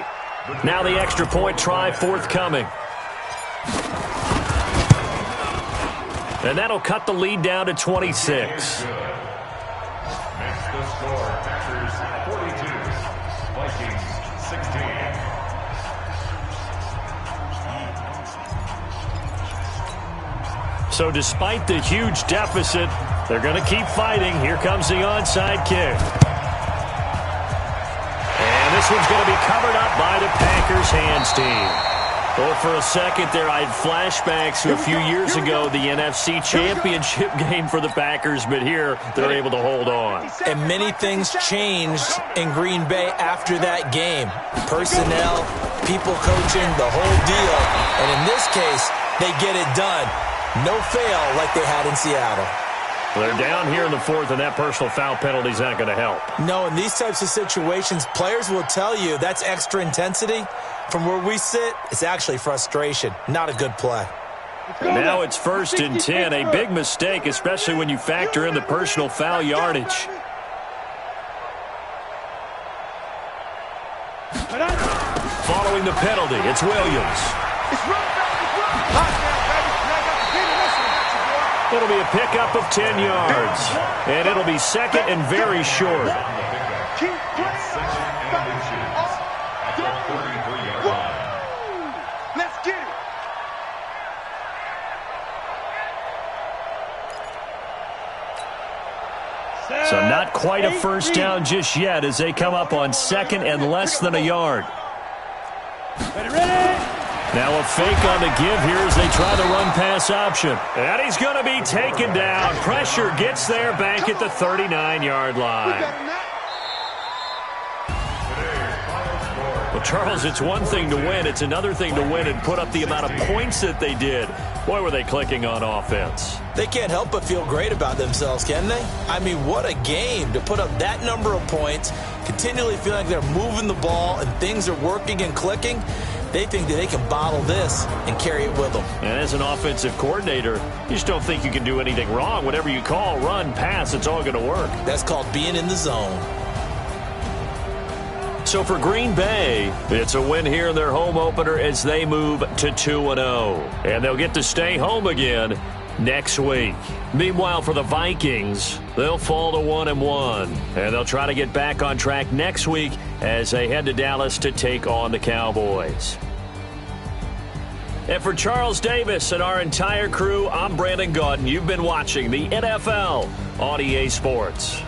Now the extra point try forthcoming. And that'll cut the lead down to 26. Makes the score. Packers 42, Vikings 16. So despite the huge deficit, they're going to keep fighting. Here comes the onside kick. And this one's going to be covered up by the Packers hands team. Well, for a second there, I had flashbacks to a few years ago, the NFC Championship game for the Packers, but here they're able to hold on. And many things changed in Green Bay after that game. Personnel, people coaching, the whole deal. And in this case, they get it done. No fail like they had in Seattle. They're down here in the 4th, and that personal foul penalty is not going to help. No, in these types of situations, players will tell you that's extra intensity. From where we sit, it's actually frustration. Not a good play. Now it's 1st and 10. A big mistake, especially when you factor in the personal foul yardage. Following the penalty, it's Williams. It'll be a pickup of 10 yards. And it'll be 2nd and very short. Let's get it. So not quite a first down just yet as they come up on 2nd and less than a yard. Now a fake on the give here as they try the run-pass option. And he's going to be taken down. Pressure gets there back at the 39-yard line. Well, Charles, it's one thing to win. It's another thing to win and put up the amount of points that they did. Boy, were they clicking on offense. They can't help but feel great about themselves, can they? I mean, what a game to put up that number of points, continually feel like they're moving the ball and things are working and clicking. They think that they can bottle this and carry it with them. And as an offensive coordinator, you just don't think you can do anything wrong. Whatever you call, run, pass, it's all going to work. That's called being in the zone. So for Green Bay, it's a win here in their home opener as they move to 2-0. And they'll get to stay home again next week. Meanwhile, for the Vikings, they'll fall to 1-1. And they'll try to get back on track next week as they head to Dallas to take on the Cowboys. And for Charles Davis and our entire crew, I'm Brandon Gaudin. You've been watching the NFL on EA Sports.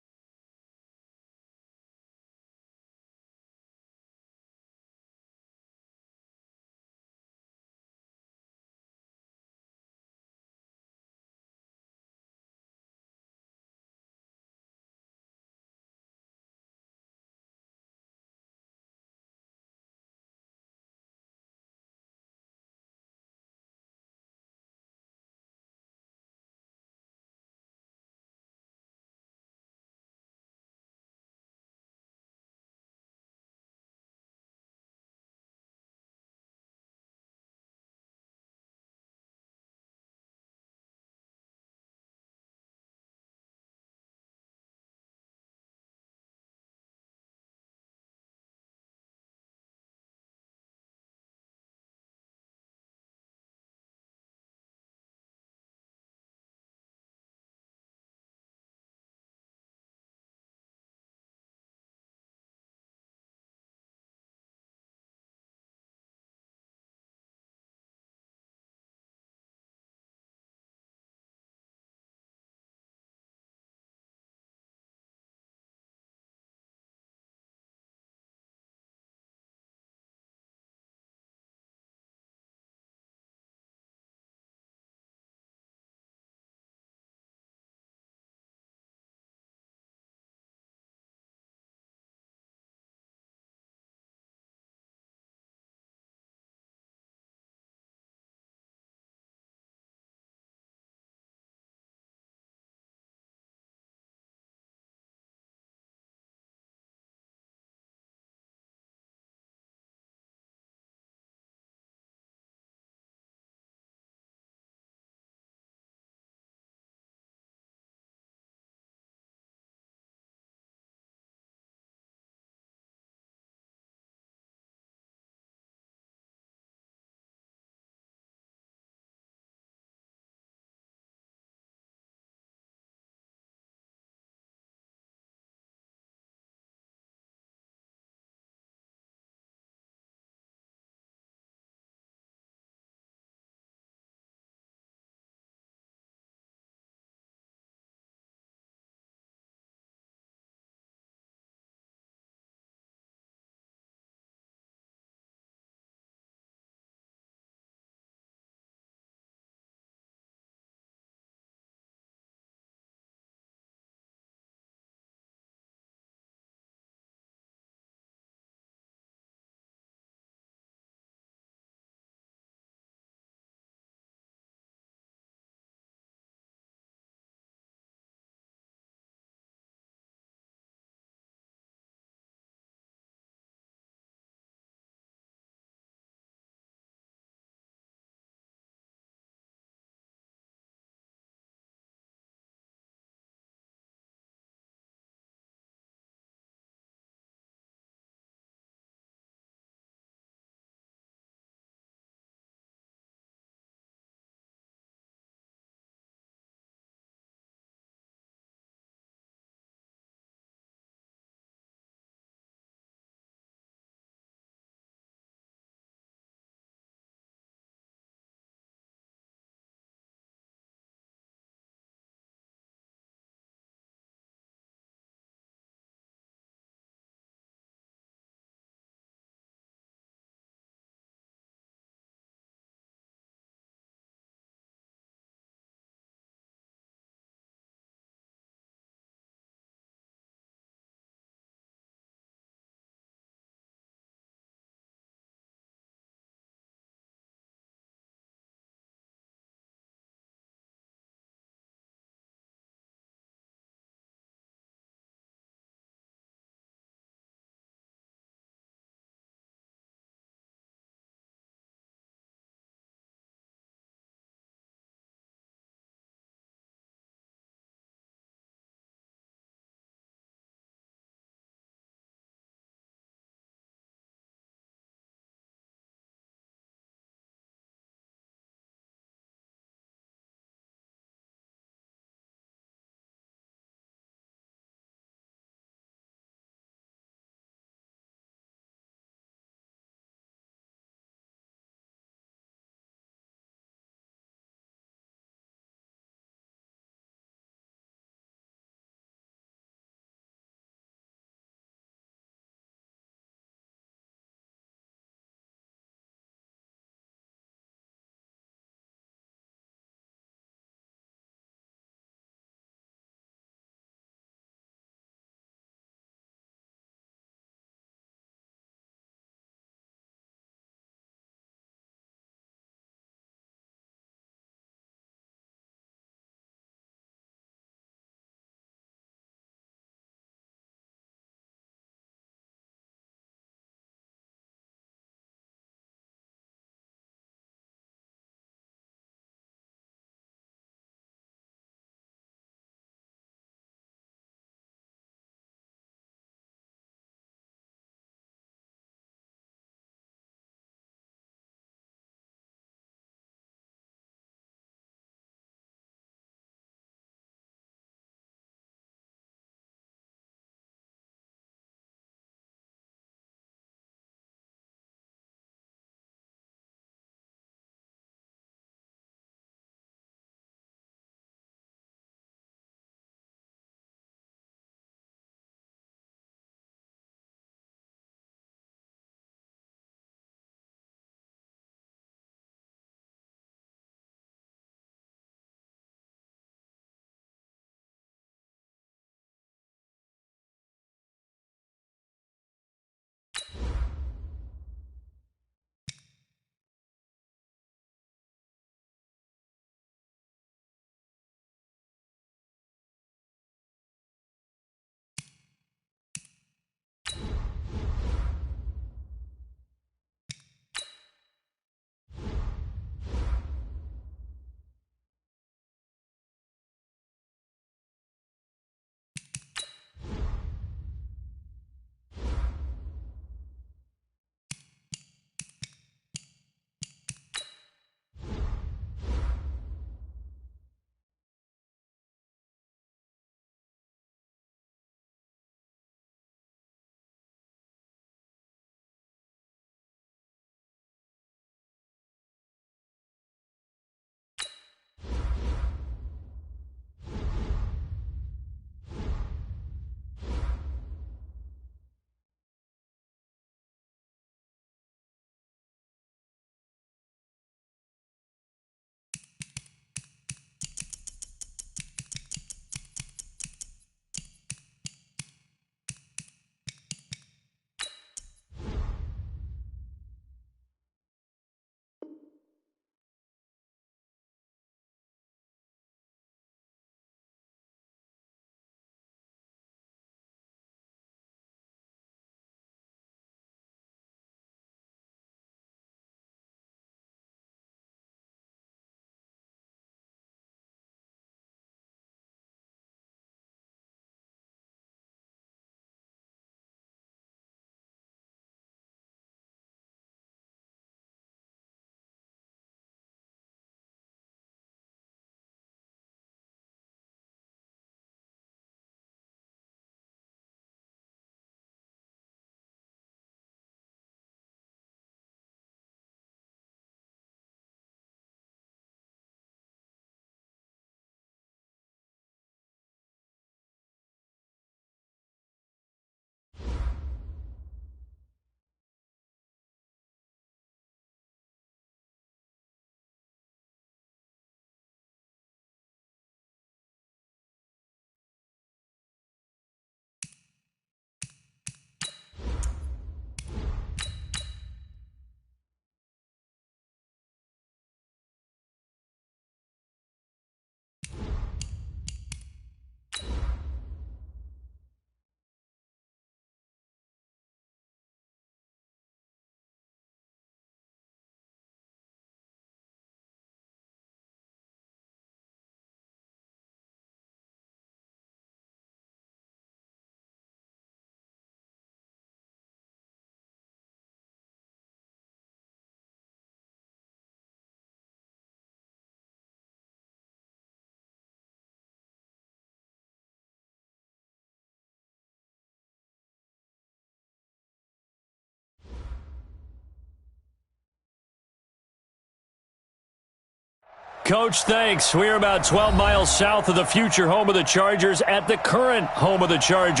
Coach, thanks. We're about 12 miles south of the future home of the Chargers at the current home of the Chargers,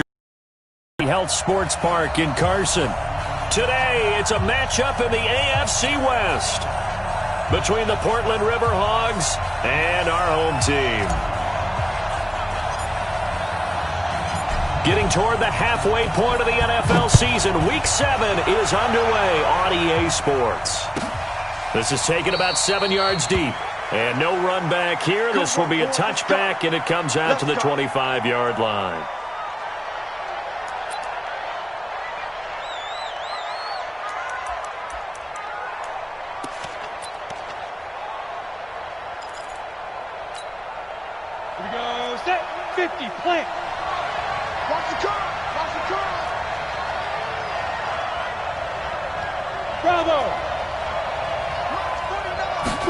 Health Sports Park in Carson. Today, it's a matchup in the AFC West between the Portland River Hogs and our home team. Getting toward the halfway point of the NFL season, Week 7 is underway on EA Sports. This is taken about 7 yards deep. And no run back here. This will be a touchback, and it comes out to the 25-yard line. Here we go. Set. 50. Plant. Watch the curve. Watch the curve. Bravo.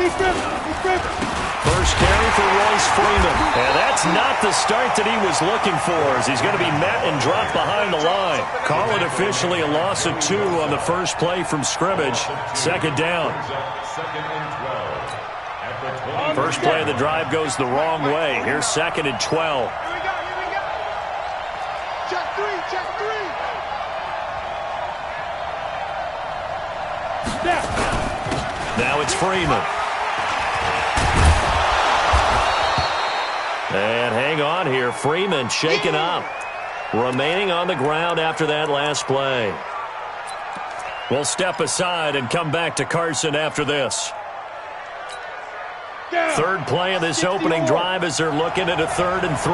He's driven. First carry for Royce Freeman. And that's not the start that he was looking for, as he's going to be met and dropped behind the line. Call it officially a loss of 2 on the first play from scrimmage. Second down. First play of the drive goes the wrong way. Here's 2nd and 12. Here we go. Check 3. Now it's Freeman. And hang on here. Freeman shaken up. Remaining on the ground after that last play. We'll step aside and come back to Carson after this. Third play of this opening drive as they're looking at a 3rd and 3.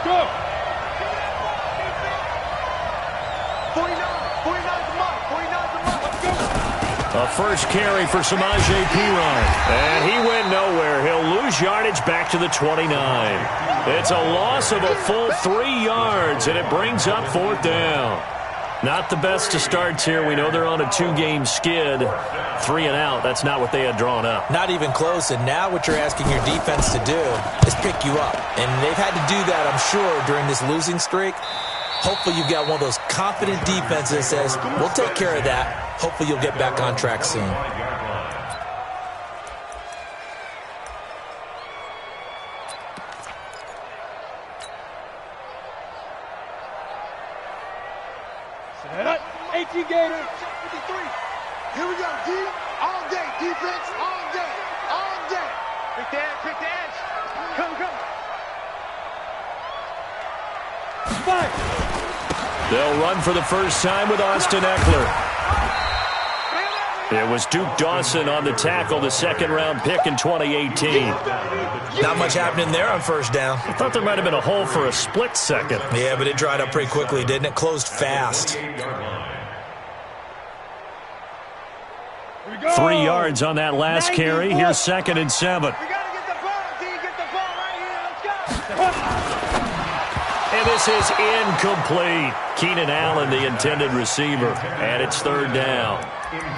Go. 49's the mark. 49's the mark. Let's go. A first carry for Samaje Perine. And he went nowhere. He'll lose yardage back to the 29. It's a loss of a full 3 yards, and it brings up 4th down. Not the best of starts here. We know they're on a 2-game skid. 3 and out. That's not what they had drawn up. Not even close, and now what you're asking your defense to do is pick you up. And they've had to do that, I'm sure, during this losing streak. Hopefully you've got one of those confident defenses that says, we'll take care of that. Hopefully you'll get back on track soon. Set up. 18 Gators. 53. Here we go, D. All day. Defense, all day. All day. Pick the edge. Come. Fight. They'll run for the first time with Austin Eckler. It was Duke Dawson on the tackle, the 2nd-round pick in 2018. Not much happening there on first down. I thought there might have been a hole for a split second. Yeah, but it dried up pretty quickly, didn't it? Closed fast. 3 yards on that last carry. Here's 2nd and 7. We got to get the ball, D. Get the ball right here. Let's go. And this is incomplete. Keenan Allen, the intended receiver. And it's 3rd down.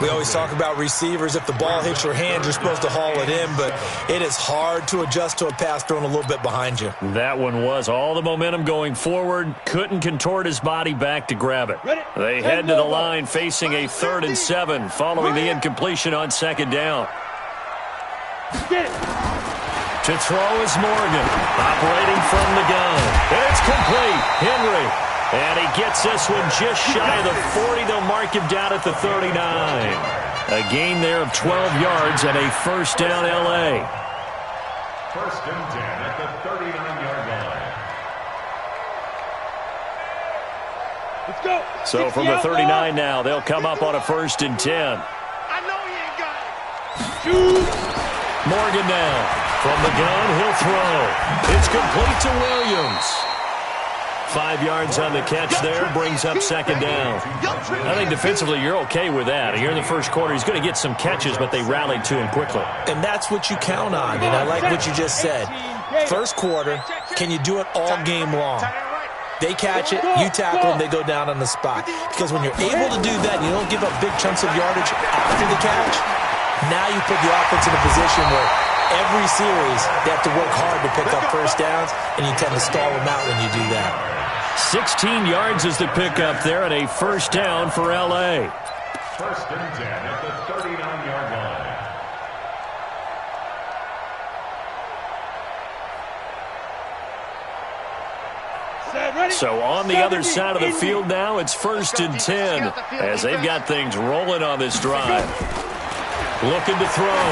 We always talk about receivers. If the ball hits your hand, you're supposed to haul it in, but it is hard to adjust to a pass thrown a little bit behind you. That one was all the momentum going forward. Couldn't contort his body back to grab it. They head to the line facing a 3rd and 7 following the incompletion on 2nd down. Get it. To throw is Morgan, operating from the gun. And it's complete. Henry. And he gets this one just shy of the 40. They'll mark him down at the 39. A gain there of 12 yards and a first down L.A. 1st and 10 at the 39-yard line. Let's go. So from the 39 now, they'll come up on a 1st and 10. I know he ain't got it. Shoot. Morgan now. From the gun, he'll throw. It's complete to Williams. 5 yards on the catch there, brings up 2nd down. I think defensively you're okay with that. Here in the first quarter, he's going to get some catches, but they rallied to him quickly. And that's what you count on, and I like what you just said. First quarter, can you do it all game long? They catch it, you tackle them, they go down on the spot. Because when you're able to do that, and you don't give up big chunks of yardage after the catch, now you put the offense in a position where every series they have to work hard to pick up first downs, and you tend to stall them out when you do that. 16 yards is the pickup there, and a first down for L.A. 1st and 10 at the 39-yard line. So on the other side of the field now, it's 1st and 10 as they've got things rolling on this drive. Looking to throw.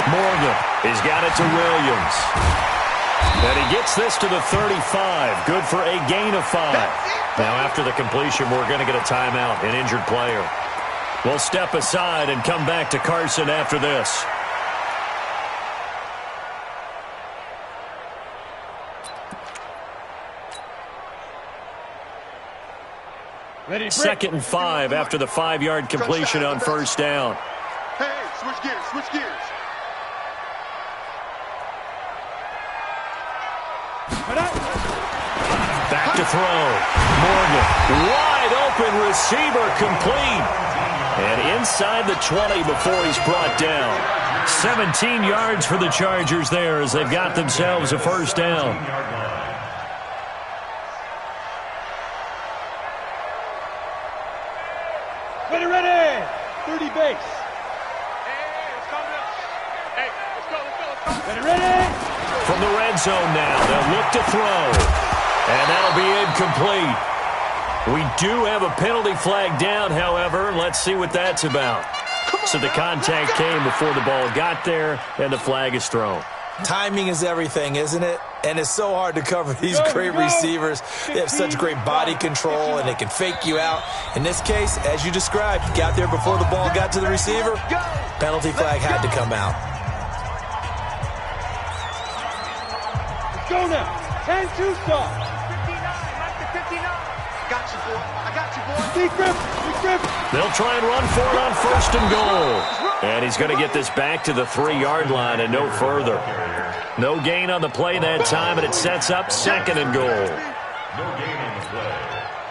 Morgan. He's got it to Williams. And he gets this to the 35. Good for a gain of 5. Now after the completion, we're going to get a timeout, an injured player. We'll step aside and come back to Carson after this. Ready, 2nd and 5 after the 5-yard completion on 1st down. Hey, switch gears, switch gears. Back to throw. Morgan. Wide open receiver complete. And inside the 20 before he's brought down. 17 yards for the Chargers there as they've got themselves a 1st down. Ready. 30 base. Ready. From the red zone now, they'll look to throw. And that'll be incomplete. We do have a penalty flag down, however. Let's see what that's about. So the contact came before the ball got there, and the flag is thrown. Timing is everything, isn't it? And it's so hard to cover these great receivers. They have such great body control, and they can fake you out. In this case, as you described, you got there before the ball got to the receiver. Penalty flag had to come out. Go now. 10-2 stop. 59. Got you, boy. I got you, boy. Deep grip. They'll try and run for it on 1st and goal. And he's going to get this back to the 3-yard line and no further. No gain on the play that time, and it sets up 2nd and goal. No gain on the play.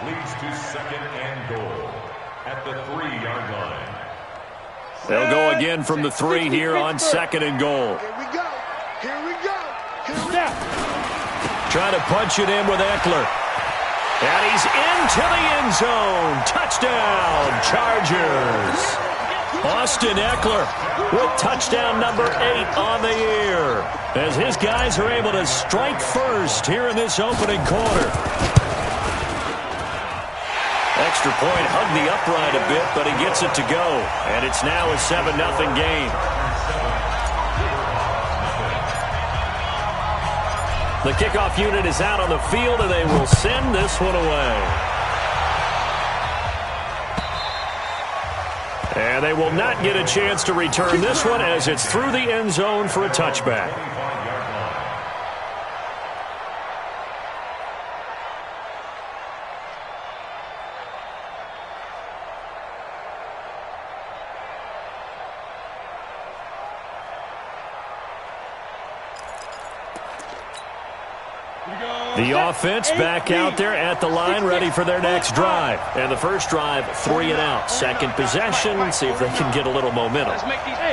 Leads to 2nd and goal at the 3-yard line. They'll go again from the 3 here on 2nd and goal. Here we go. Here we go. Snap. Trying to punch it in with Eckler. And he's into the end zone. Touchdown, Chargers. Austin Eckler with touchdown number 8 on the year as his guys are able to strike first here in this opening quarter. Extra point hugged the upright a bit, but he gets it to go. And it's now a 7-0 game. The kickoff unit is out on the field, and they will send this one away. And they will not get a chance to return this one as it's through the end zone for a touchback. The offense back out there at the line, ready for their next drive. And the first drive, 3 and out. Second possession, see if they can get a little momentum.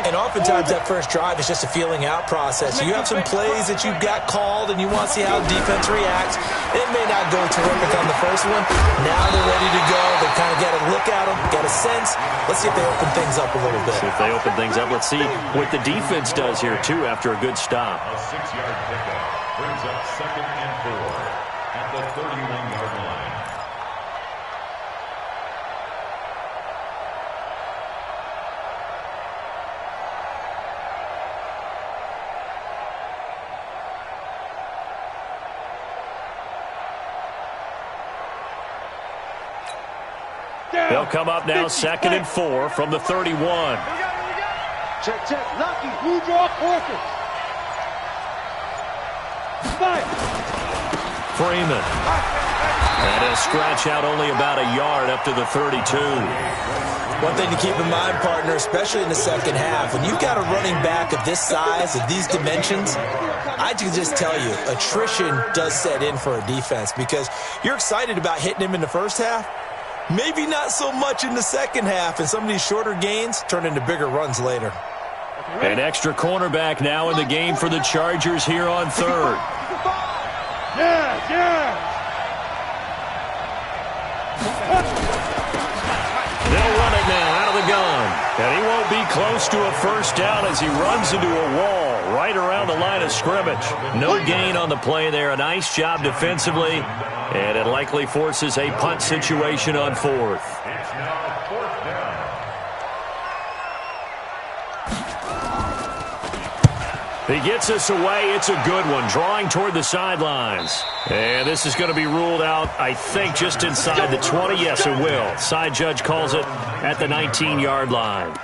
And oftentimes that first drive is just a feeling out process. You have some plays that you've got called and you want to see how defense reacts. It may not go terrific on the first one. Now they're ready to go. They kind of got a look at them, got a sense. Let's see if they open things up a little bit. See if they open things up. Let's see what the defense does here, too, after a good stop. A 6-yard pickup brings up 2nd and 4 at the 31-yard line. They'll come up now 2nd and 4 from the 31. Check. Lucky. Blue draw quarters. Fire. Freeman. And he'll scratch out only about a yard up to the 32. One thing to keep in mind, partner, especially in the second half, when you've got a running back of this size, of these dimensions, I can just tell you, attrition does set in for a defense because you're excited about hitting him in the first half. Maybe not so much in the second half, and some of these shorter gains turn into bigger runs later. An extra cornerback now in the game for the Chargers here on 3rd. Yeah. They'll run it now out of the gun. And he won't be close close to a first down as he runs into a wall right around the line of scrimmage. No gain on the play there. A nice job defensively, and it likely forces a punt situation on fourth. It's now fourth down. He gets us away. It's a good one, drawing toward the sidelines. And this is going to be ruled out, I think, just inside the 20. Yes, it will. Side judge calls it at the 19-yard line.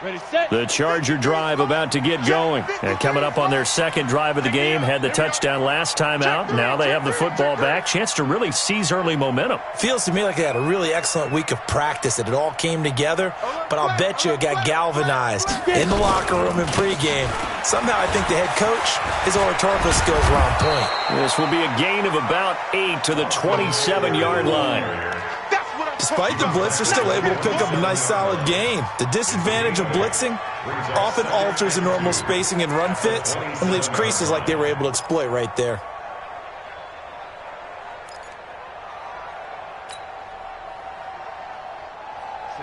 Ready, set. The Charger drive about to get going. And coming up on their second drive of the game, had the touchdown last time out. Now they have the football back. Chance to really seize early momentum. Feels to me like they had a really excellent week of practice, that it all came together. But I'll bet you it got galvanized in the locker room in pregame. Somehow I think the head coach, his oratorical skills were on point. This will be a gain of about 8 to the 27-yard line. Despite the blitz, they're still able to pick up a nice solid gain. The disadvantage of blitzing often alters the normal spacing and run fits and leaves creases like they were able to exploit right there.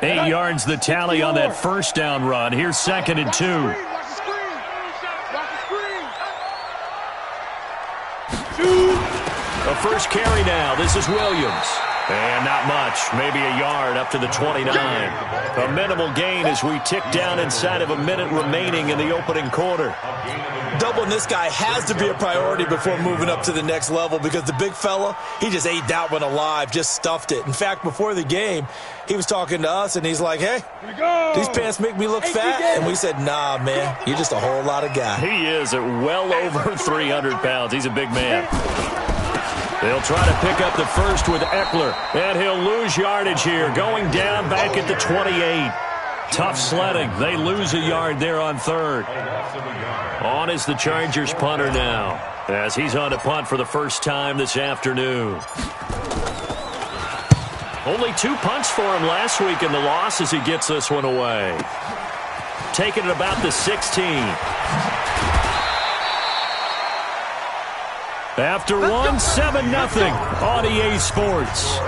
Eight yards the tally on that first down run. Here's 2nd and 2. A first carry now. This is Williams. And not much, maybe a yard up to the 29. A minimal gain as we tick down inside of a minute remaining in the opening quarter. Doubling this guy has to be a priority before moving up to the next level, because the big fella, he just ate that one alive, just stuffed it. In fact, before the game, he was talking to us, and he's like, hey, these pants make me look fat. And we said, nah, man, you're just a whole lot of guy. He is at well over 300 pounds. He's a big man. They'll try to pick up the first with Eckler, and he'll lose yardage here, going down back at the 28. Tough sledding. They lose a yard there on third. On is the Chargers punter now, as he's on to punt for the first time this afternoon. Only 2 punts for him last week in the loss as he gets this one away. Taking it about the 16. After one, 7-0 on EA Sports.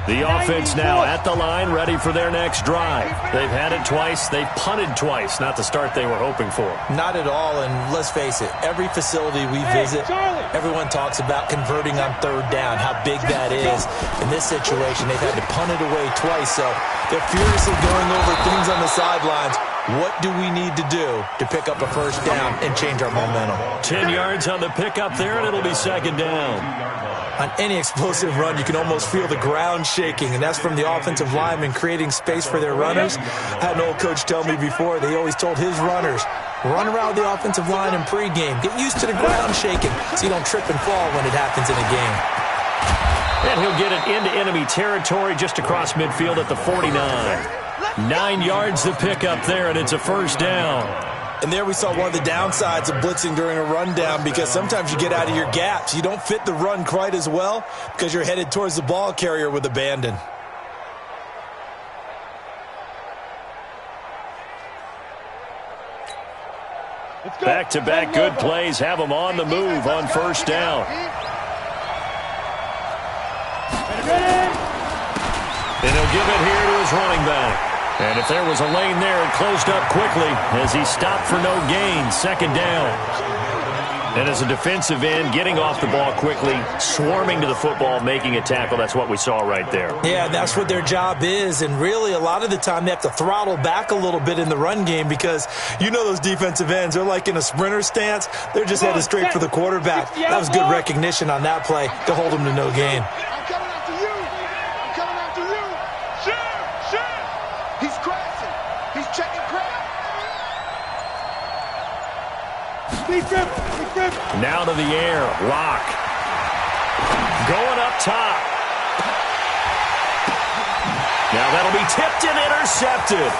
The offense now at the line, ready for their next drive. They've had it twice. They've punted twice. Not the start they were hoping for. Not at all, and let's face it, every facility we visit, everyone talks about converting on third down, how big that is. In this situation, they've had to punt it away twice, so they're furiously going over things on the sidelines. What do we need to do to pick up a first down and change our momentum? 10 yards on the pickup there, and it'll be 2nd down. On any explosive run, you can almost feel the ground shaking, and that's from the offensive linemen creating space for their runners. I had an old coach tell me before, they always told his runners, run around the offensive line in pregame. Get used to the ground shaking so you don't trip and fall when it happens in a game. And he'll get it into enemy territory just across midfield at the 49. 9 yards the pickup there, and it's a first down. And there we saw one of the downsides of blitzing during a rundown, because sometimes you get out of your gaps. You don't fit the run quite as well because you're headed towards the ball carrier with abandon. Back-to-back good plays have him on the move on first down. And he'll give it here to his running back. And if there was a lane there, it closed up quickly as he stopped for no gain. 2nd down. And as a defensive end, getting off the ball quickly, swarming to the football, making a tackle. That's what we saw right there. Yeah, that's what their job is. And really, a lot of the time, they have to throttle back a little bit in the run game, because you know those defensive ends, they're like in a sprinter stance. They're just headed straight for the quarterback. That was good recognition on that play to hold him to no gain. Now to the air. Lock. Going up top. Now that'll be tipped and intercepted.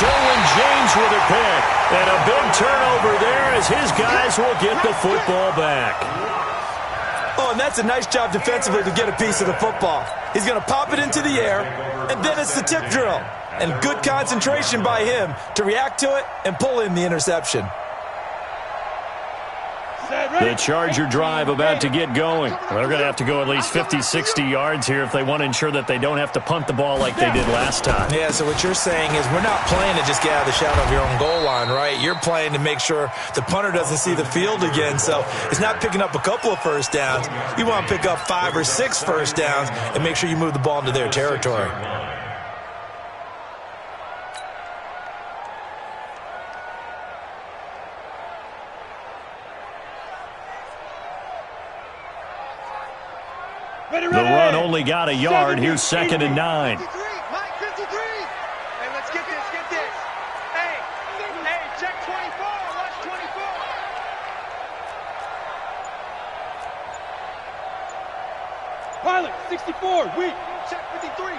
Derwin James with a pick. And a big turnover there as his guys will get the football back. Oh, and that's a nice job defensively to get a piece of the football. He's going to pop it into the air, and then it's the tip drill. And good concentration by him to react to it and pull in the interception. The Charger drive about to get going. They're going to have to go at least 50, 60 yards here if they want to ensure that they don't have to punt the ball like they did last time. Yeah, so what you're saying is we're not playing to just get out of the shadow of your own goal line, right? You're playing to make sure the punter doesn't see the field again. So it's not picking up a couple of first downs. You want to pick up 5 or 6 first downs and make sure you move the ball into their territory. The run only got a yard. Here's 2nd and 9. 53, Mike 53. Hey, let's get this, get this. Hey, check 24, watch 24. Pilot, 64, weak. Check 53.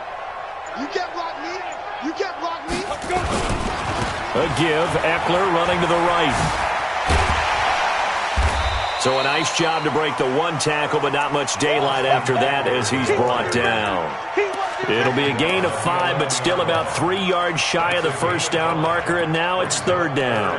You can't block me. You can't block me. Go. A give. Eckler running to the right. So a nice job to break the 1 tackle, but not much daylight after that as he's brought down. It'll be a gain of 5, but still about 3 yards shy of the first down marker, and now it's 3rd down.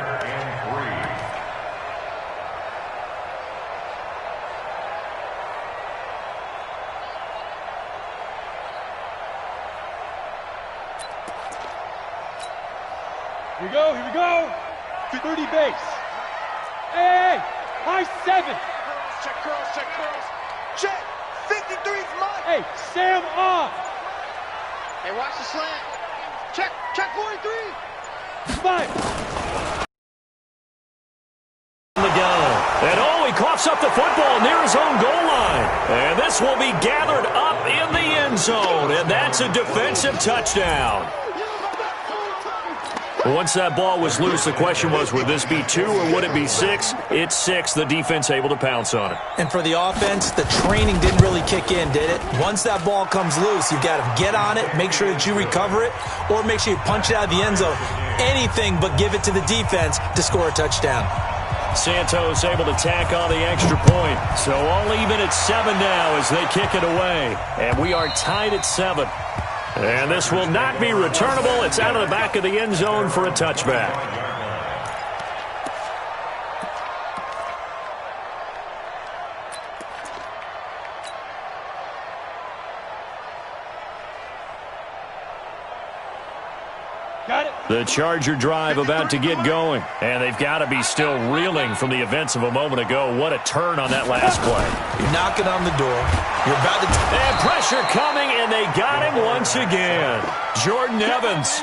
Here we go, here we go. 30 base. Hey, high 7. Check curls, check curls. Check. 53's Mike. Hey, Sam on. Hey, watch the slant. Check 43. 5. The gun. And he coughs up the football near his own goal line. And this will be gathered up in the end zone. And that's a defensive touchdown. Once that ball was loose, the question was, would this be 2 or would it be 6? It's 6. The defense able to pounce on it. And for the offense, the training didn't really kick in, did it? Once that ball comes loose, you've got to get on it, make sure that you recover it, or make sure you punch it out of the end zone. Anything but give it to the defense to score a touchdown. Santos able to tack on the extra point. So all even at 7 now as they kick it away. And we are tied at 7. And this will not be returnable. It's out of the back of the end zone for a touchback. Got it. The Charger drive about to get going. And they've got to be still reeling from the events of a moment ago. What a turn on that last play. You're knocking on the door. You're about to... And pressure coming, and they got him once again. Jordan Evans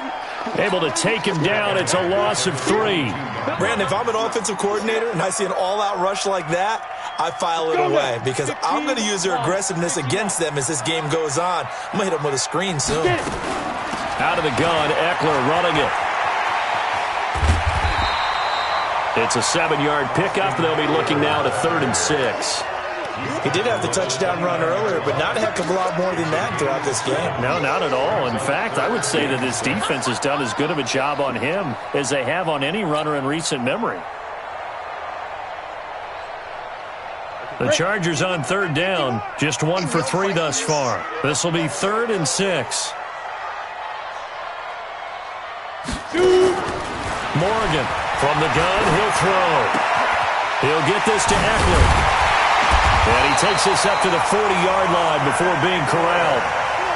able to take him down. It's a loss of 3. Brandon, if I'm an offensive coordinator and I see an all-out rush like that, I file it away because I'm going to use their aggressiveness against them as this game goes on. I'm going to hit them with a screen soon. Out of the gun, Eckler running it. It's a 7-yard pickup. They'll be looking now to 3rd and 6. He did have the touchdown run earlier, but not a heck of a lot more than that throughout this game. No, not at all. In fact, I would say that this defense has done as good of a job on him as they have on any runner in recent memory. The Chargers on 3rd down, just 1 for 3 thus far. This will be 3rd and 6. Morgan from the gun, he'll throw. He'll get this to Eckler. And he takes this up to the 40-yard line before being corralled.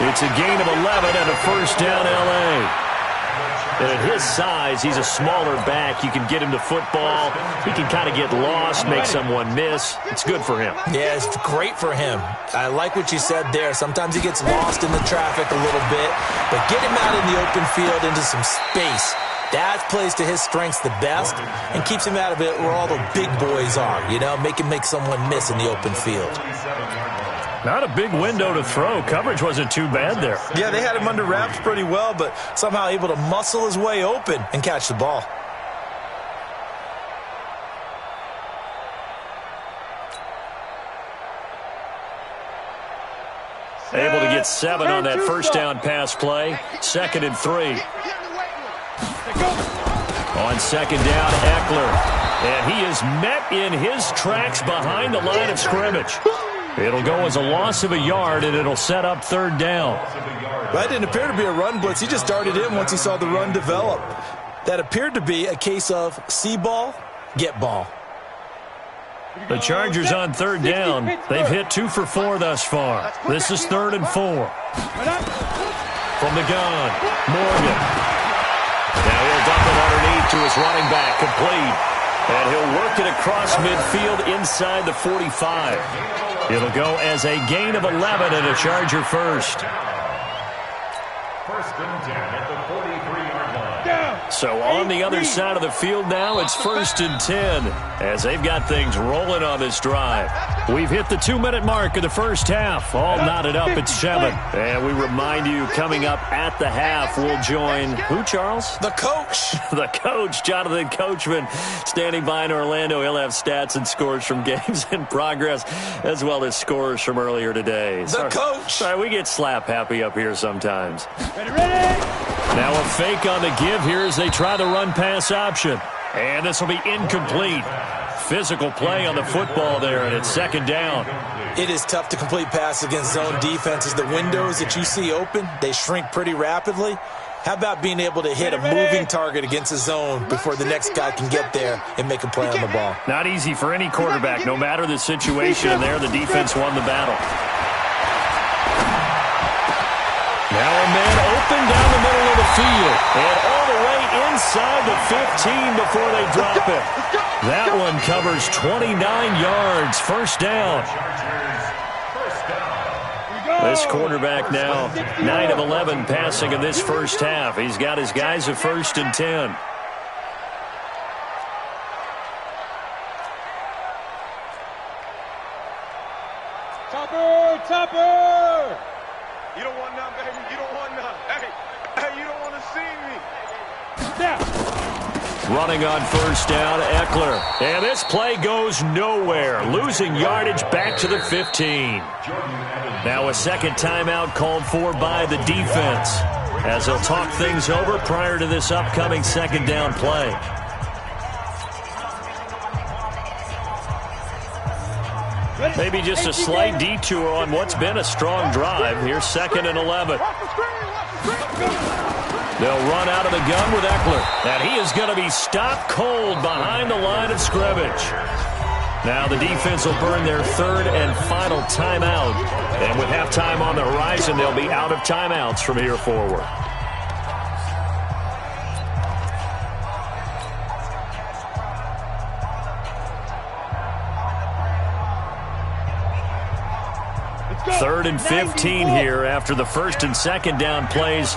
It's a gain of 11 and a first down L.A. And at his size, he's a smaller back. You can get him to football. He can kind of get lost, make someone miss. It's good for him. Yeah, it's great for him. I like what you said there. Sometimes he gets lost in the traffic a little bit, but get him out in the open field into some space. That plays to his strengths the best and keeps him out of it where all the big boys are, you know, make someone miss in the open field. Not a big window to throw. Coverage wasn't too bad there. Yeah, they had him under wraps pretty well, but somehow able to muscle his way open and catch the ball. Able to get 7 on that first down pass play. 2nd and 3. On 2nd down, Eckler. And he is met in his tracks behind the line of scrimmage. It'll go as a loss of a yard, and it'll set up third down. That didn't appear to be a run blitz. He just darted in once he saw the run develop. That appeared to be a case of see ball, get ball. The Chargers on third down. They've hit 2 for 4 thus far. This is 3rd and 4. From the gun, Morgan. Now he'll dump it underneath to his running back, complete. And he'll work it across midfield inside the 45. It'll go as a gain of 11 and a Charger first. First and 10 at the 43-yard line. So on the other side of the field now, it's 1st and 10 as they've got things rolling on this drive. We've hit the 2-minute mark of the first half. All knotted up at 7. And we remind you, coming up at the half, we'll join who, Charles? The coach. The coach, Jonathan Coachman, standing by in Orlando. He'll have stats and scores from games in progress, as well as scores from earlier today. Coach. Sorry, we get slap happy up here sometimes. Ready? Now a fake on the give here as they try the run-pass option. And this will be incomplete. Physical play on the football there, and it's 2nd down. It is tough to complete passes against zone defenses. The windows that you see open, they shrink pretty rapidly. How about being able to hit a moving target against a zone before the next guy can get there and make a play on the ball? Not easy for any quarterback, no matter the situation. And there, the defense won the battle. Now a man open down the middle of the field. And all the way inside the 15 before they drop it. That one covers 29 yards. First down. This quarterback now 9 of 11 passing in this first half. He's got his guys at 1st and 10. Topper! You don't want none, baby. You don't want none. Hey, you don't want to see me. Down. Running on first down, Eckler. And this play goes nowhere. Losing yardage back to the 15. Now a second timeout called for by the defense, as they'll talk things over prior to this upcoming 2nd down play. Maybe just a slight detour on what's been a strong drive. Here's 2nd and 11. They'll run out of the gun with Eckler. And he is going to be stopped cold behind the line of scrimmage. Now the defense will burn their 3rd and final timeout. And with halftime on the horizon, they'll be out of timeouts from here forward. Third and 15 here after the 1st and 2nd down plays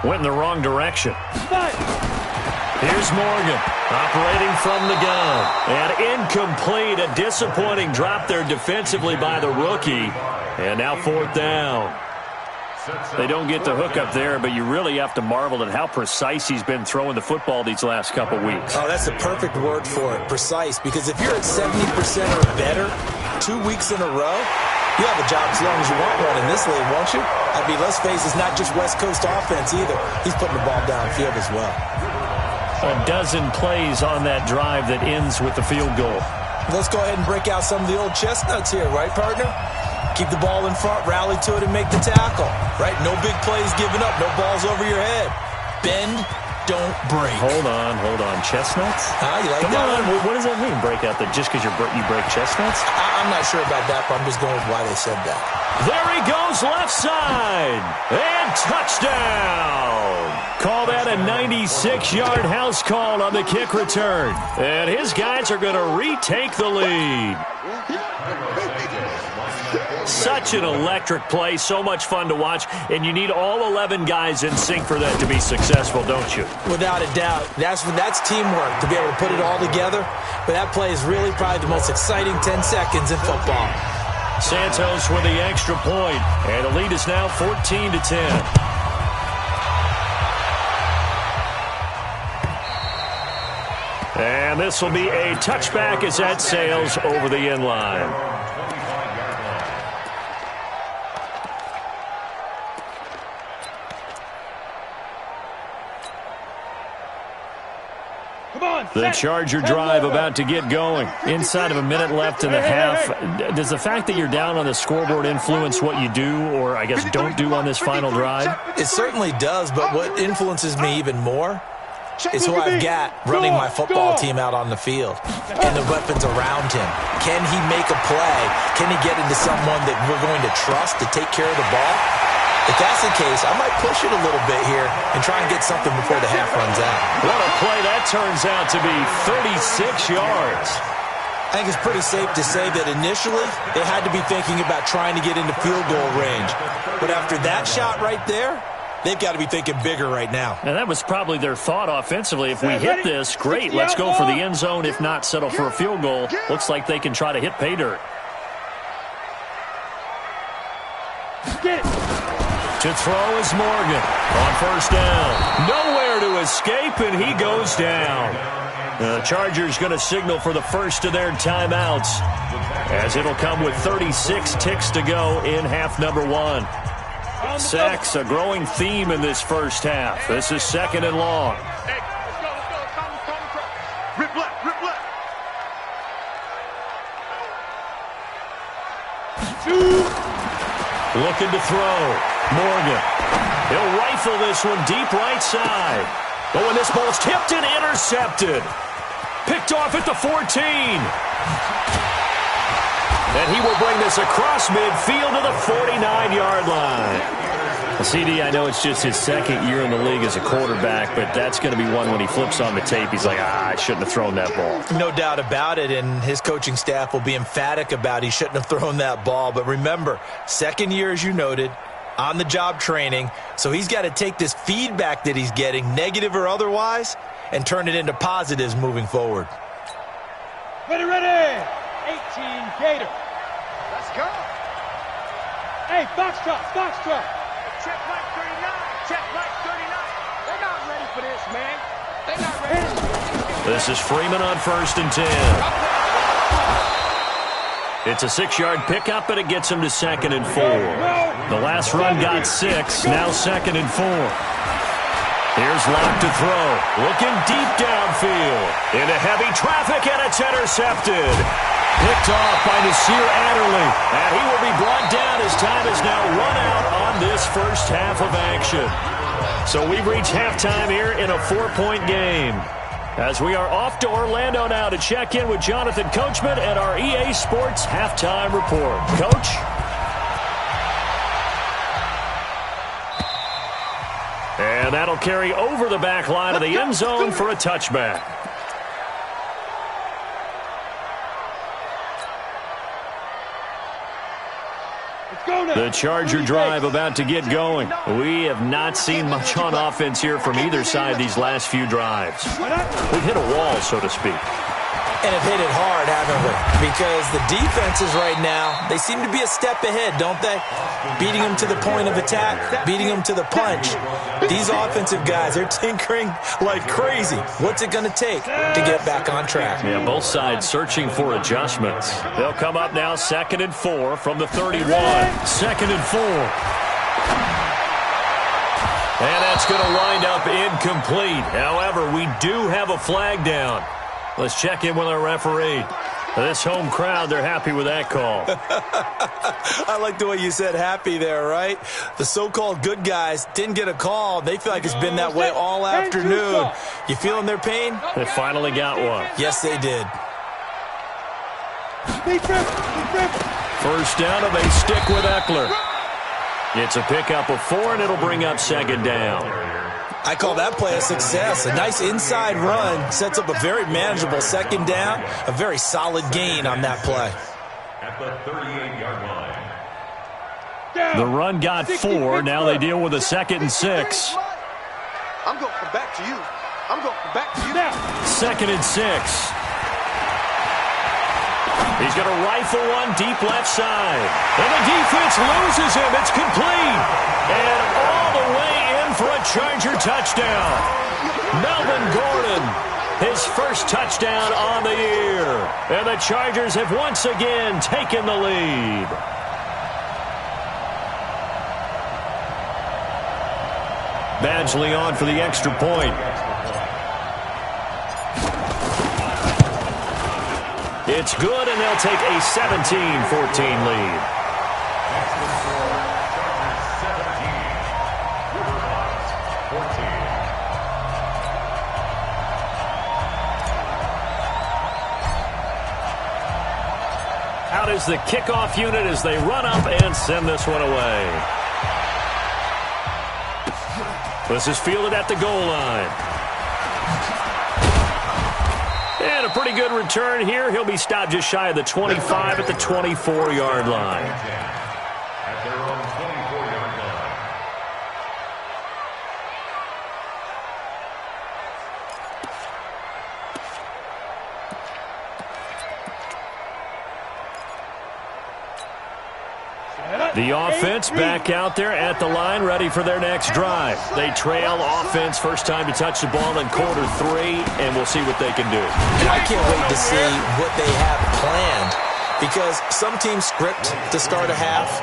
went in the wrong direction. Here's Morgan operating from the gun. And incomplete. A disappointing drop there defensively by the rookie. And now 4th down. They don't get the hook up there, but you really have to marvel at how precise he's been throwing the football these last couple weeks. Oh, that's the perfect word for it, precise. Because if you're at 70% or better 2 weeks in a row, you have a job as long as you want one in this league, won't you? I mean, let's face it, it's not just West Coast offense either. He's putting the ball downfield as well. A dozen plays on that drive that ends with the field goal. Let's go ahead and break out some of the old chestnuts here, right, partner? Keep the ball in front, rally to it, and make the tackle, right? No big plays given up, no balls over your head. Bend, don't break. Hold on. Chestnuts? You like Come that on. one? What does that mean, break out? That just because you break chestnuts? I'm not sure about that, but I'm just going with why they said that. There he goes, left side. And touchdown. Call that a 96-yard house call on the kick return. And his guys are going to retake the lead. Such an electric play, so much fun to watch, and you need all 11 guys in sync for that to be successful, don't you? Without a doubt. That's teamwork, to be able to put it all together. But that play is really probably the most exciting 10 seconds in football. Santos with the extra point, and the lead is now 14-10. And this will be a touchback as that sails over the end line. Come on, The Charger drive about to get going. Inside of a minute left in the half. Does the fact that you're down on the scoreboard influence what you do, or I guess don't do on this final drive? It certainly does, but what influences me even more is who I've got running my football team out on the field and the weapons around him. Can he make a play? Can he get into someone that we're going to trust to take care of the ball? If that's the case, I might push it a little bit here and try and get something before the half runs out. What a play that turns out to be, 36 yards. I think it's pretty safe to say that initially they had to be thinking about trying to get into field goal range. But after that shot right there, they've got to be thinking bigger right now. And that was probably their thought offensively. If we hit this, great, let's go for the end zone. If not, settle for a field goal. Looks like they can try to hit pay dirt. Get it. To throw is Morgan on first down. Nowhere to escape, and he goes down. The Chargers going to signal for the first of their timeouts, as it'll come with 36 ticks to go in half number one. Sacks, a growing theme in this first half. This is second and long. Hey, let's go. Come. Rip left, rip left. Looking to throw. Morgan. He'll rifle this one deep right side. But when this ball's tipped and intercepted. Picked off at the 14. And he will bring this across midfield to the 49-yard line. Well, CD, I know it's just his second year in the league as a quarterback, but that's going to be one when he flips on the tape. He's like, I shouldn't have thrown that ball. No doubt about it, and his coaching staff will be emphatic about he shouldn't have thrown that ball. But remember, second year, as you noted, on-the-job training, so he's got to take this feedback that he's getting, negative or otherwise, and turn it into positives moving forward. Ready, ready. 18 Gator. Let's go. Hey, Foxtrot, Foxtrot. Check right 39. Check right 39. They're not ready for this, man. They're not ready. This is Freeman on first and 10. It's a 6-yard pickup, and it gets him to second and 4. The last run got 6, now second and 4. Here's Locke to throw. Looking deep downfield. Into heavy traffic, and it's intercepted. Picked off by Nasir Adderley. And he will be brought down as time is now run out on this first half of action. So we've reached halftime here in a 4-point game. As we are off to Orlando now to check in with Jonathan Coachman and our EA Sports Halftime Report. Coach? And that'll carry over the back line of the end zone for a touchback. The Charger drive about to get going. We have not seen much on offense here from either side these last few drives. We've hit a wall, so to speak. And have hit it hard, haven't we? Because the defenses right now, they seem to be a step ahead, don't they? Beating them to the point of attack, beating them to the punch. These offensive guys, they're tinkering like crazy. What's it going to take to get back on track? Yeah, both sides searching for adjustments. They'll come up now second and 4 from the 31. Second and 4. And that's going to wind up incomplete. However, we do have a flag down. Let's check in with our referee. This home crowd, they're happy with that call. I like the way you said happy there, right? The so-called good guys didn't get a call. They feel like it's been that way all afternoon. You feeling their pain? They finally got one. Yes, they did. First down, and they stick with Eckler. It's a pickup of 4, and it'll bring up second down. I call that play a success. A nice inside run sets up a very manageable second down. A very solid gain on that play. At the 38-yard line. The run got 4. Now they deal with a second and 6. I'm going to come back to you. I'm going to come back to you. Second and 6. He's going to rifle one deep left side. And the defense loses him. It's complete. And all the way in for a Charger touchdown. Melvin Gordon, his first touchdown on the year. And the Chargers have once again taken the lead. Badgley on for the extra point. It's good, and they'll take a 17-14 lead. Next to score, Chargers 17, Riverhawks 14. Out is the kickoff unit as they run up and send this one away. This is fielded at the goal line. And a pretty good return here. He'll be stopped just shy of the 25 at the 24-yard line. At their own 24-yard line. The offense back out there at the line, ready for their next drive. They trail offense, first time to touch the ball in quarter 3, and we'll see what they can do. And I can't wait to see what they have planned, because some teams script to start a half.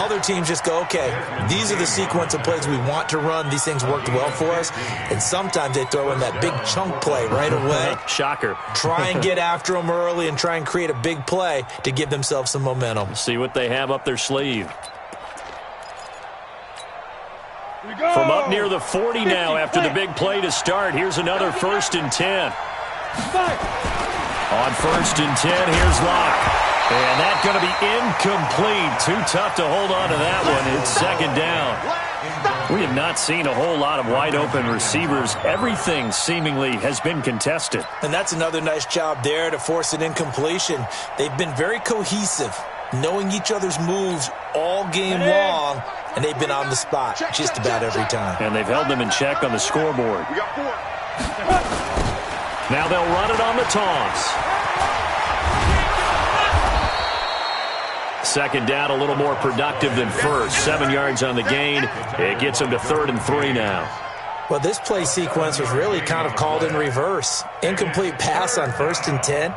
Other teams just go, okay, these are the sequence of plays we want to run. These things worked well for us. And sometimes they throw in that big chunk play right away. Shocker. Try and get after them early and try and create a big play to give themselves some momentum. See what they have up their sleeve. From up near the 40 now after the big play to start. Here's another 1st and 10. On 1st and 10, here's Locke. And that's going to be incomplete. Too tough to hold on to that one. It's 2nd down. We have not seen a whole lot of wide-open receivers. Everything seemingly has been contested. And that's another nice job there to force an incompletion. They've been very cohesive, knowing each other's moves all game long, and they've been on the spot just about every time. And they've held them in check on the scoreboard. Now they'll run it on the toss. 2nd down, a little more productive than first. 7 yards on the gain. It gets them to 3rd and 3 now. Well, this play sequence was really kind of called in reverse. Incomplete pass on 1st and 10.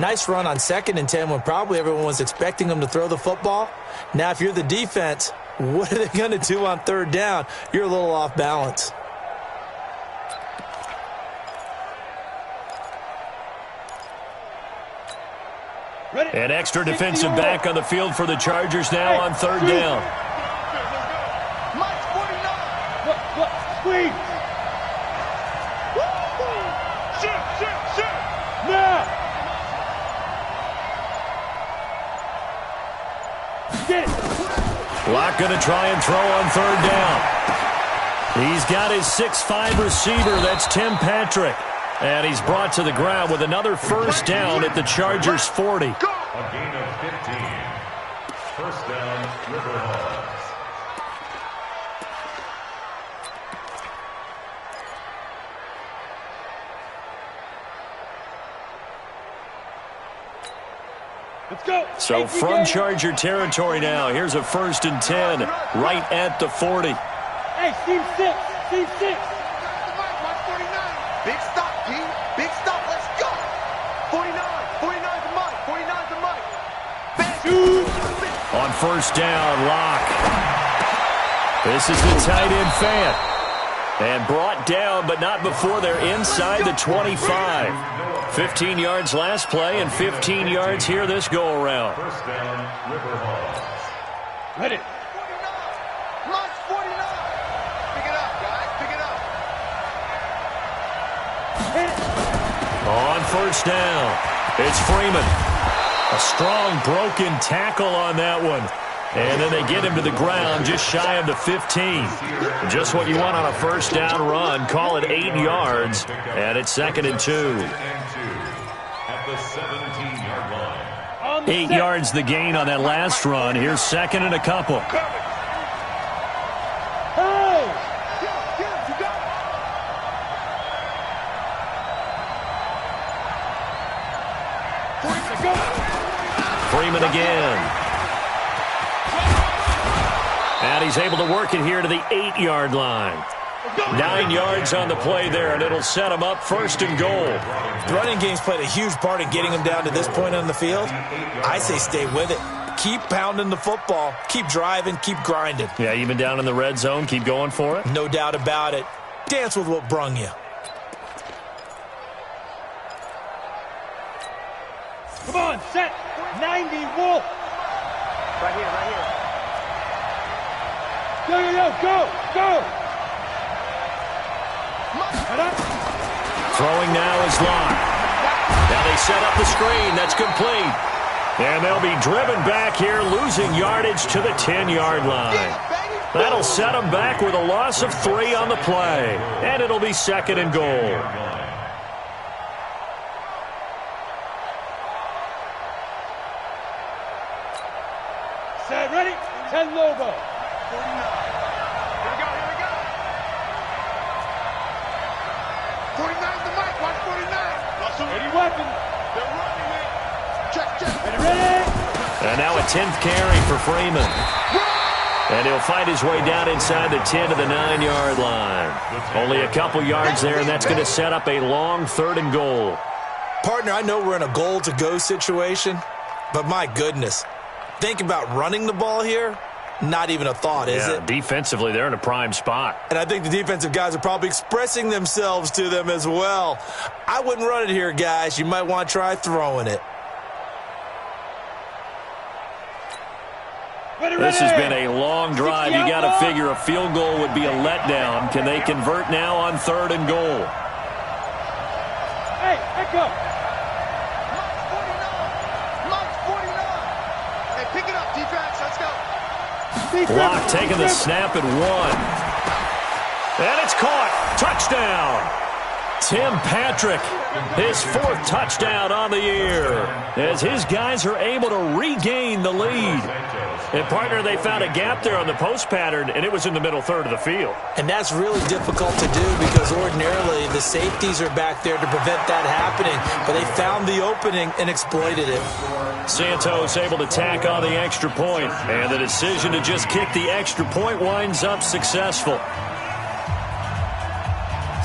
Nice run on 2nd and 10 when probably everyone was expecting them to throw the football. Now, if you're the defense, what are they going to do on 3rd down? You're a little off balance. An extra defensive back on the field for the Chargers now on 3rd down. Squeeze! Now! Get it! Locke going to try and throw on 3rd down. He's got his 6'5" receiver. That's Tim Patrick. And he's brought to the ground with another 1st down at the Chargers' 40. A gain of 15. 1st down, Riverhawks. Let's go! So from Charger territory now, here's a 1st and 10 right at the 40. Hey, Steve 6! Steve 6! Big stop, D. Big stop. Let's go. 49. 49 to Mike. 49 to Mike. On 1st down, Locke. This is the tight end Fant. And brought down, but not before they're inside the 25. 15 yards last play and 15 yards here this go-around. 1st down, Riverhawks. Ready. 49. Mike's 49. Pick it up, guys. Pick it up. On 1st down, it's Freeman. A strong broken tackle on that one. And then they get him to the ground just shy of the 15. Just what you want on a 1st down run. Call it 8 yards, and it's 2nd and 2. At the 17-yard line. 8 yards the gain on that last run. Here's 2nd and a couple. Freeman again. And he's able to work it here to the 8-yard line. 9 yards on the play there, and it'll set him up 1st and goal. The running game's played a huge part in getting them down to this point on the field. I say stay with it. Keep pounding the football. Keep driving. Keep grinding. Yeah, even down in the red zone, keep going for it. No doubt about it. Dance with what brung you. Come on, set. 90, Wolf. Right here. Go. Throwing now is Locke. Now they set up the screen. That's complete. And they'll be driven back here, losing yardage to the 10-yard line. That'll set them back with a loss of 3 on the play. And it'll be 2nd and goal. Set, ready? 10 Lobo. 49 the mic, watch 49. Ready weapon. They're running it. Check. Ready? And now a 10th carry for Freeman. And he'll fight his way down inside the 10 to the 9-yard line. Only a couple yards there, and that's going to set up a long 3rd and goal. Partner, I know we're in a goal-to-go situation, but my goodness, think about running the ball here. Not even a thought, is it? Defensively, they're in a prime spot. And I think the defensive guys are probably expressing themselves to them as well. I wouldn't run it here, guys. You might want to try throwing it. This has been a long drive. You got to figure a field goal would be a letdown. Can they convert now on 3rd and goal? Hey, echo. Mark 49. Hey, pick it up, defense. Let's go. Locke taking the snap at 1. And it's caught. Touchdown. Tim Patrick, his 4th touchdown on the year, as his guys are able to regain the lead. And, partner, they found a gap there on the post pattern, and it was in the middle 3rd of the field. And that's really difficult to do because ordinarily the safeties are back there to prevent that happening, but they found the opening and exploited it. Santos able to tack on the extra point, and the decision to just kick the extra point winds up successful.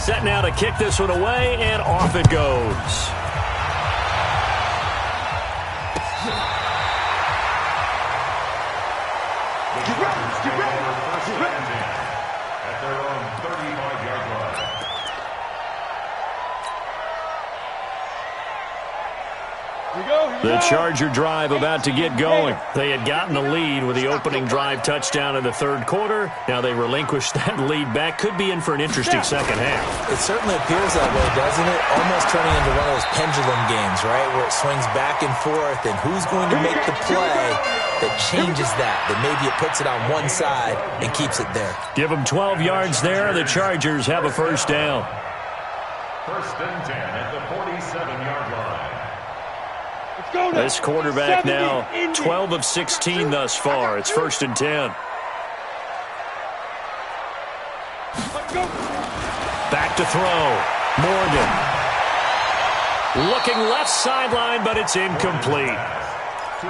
Set now to kick this one away, and off it goes. At their own 35-yard line. The Charger drive about to get going. They had gotten the lead with the opening drive touchdown in the 3rd quarter. Now they relinquished that lead back. Could be in for an interesting second half. It certainly appears that way, doesn't it? Almost turning into one of those pendulum games, right, where it swings back and forth, and who's going to make the play that changes that maybe it puts it on one side and keeps it there. Give them 12 yards there. The Chargers have a 1st down. 1st and 10 at the 47-yard line. This quarterback now 12 of 16 thus far. It's 1st and 10. Back to throw. Morgan. Looking left sideline, but it's incomplete.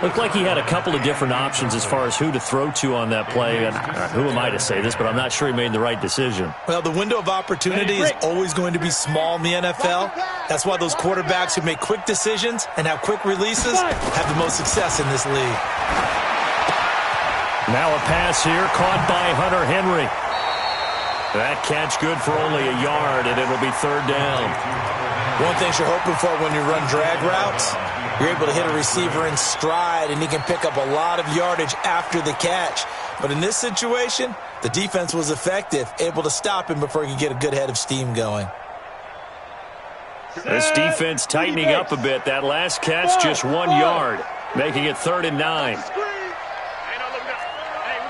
Looked like he had a couple of different options as far as who to throw to on that play. And who am I to say this, but I'm not sure he made the right decision. Well, the window of opportunity is always going to be small in the NFL. That's why those quarterbacks who make quick decisions and have quick releases have the most success in this league. Now a pass here caught by Hunter Henry. That catch good for only a yard, and it'll be 3rd down. One thing you're hoping for when you run drag routes, you're able to hit a receiver in stride, and he can pick up a lot of yardage after the catch. But in this situation, the defense was effective, able to stop him before he could get a good head of steam going. This defense tightening up a bit. That last catch, just 1 yard, making it 3rd and 9. Hey, we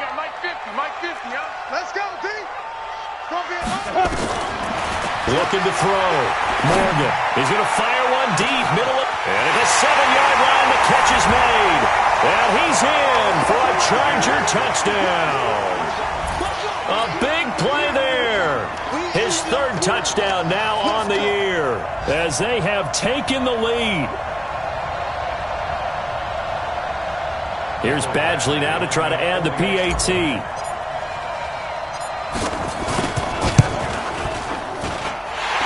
got Mike 50, huh? Let's go, D. Looking to throw. Morgan. He's going to fire one deep, middle of, and at the 7-yard line, the catch is made. And he's in for a Charger touchdown. A big play there. His 3rd touchdown now on the year as they have taken the lead. Here's Badgley now to try to add the PAT.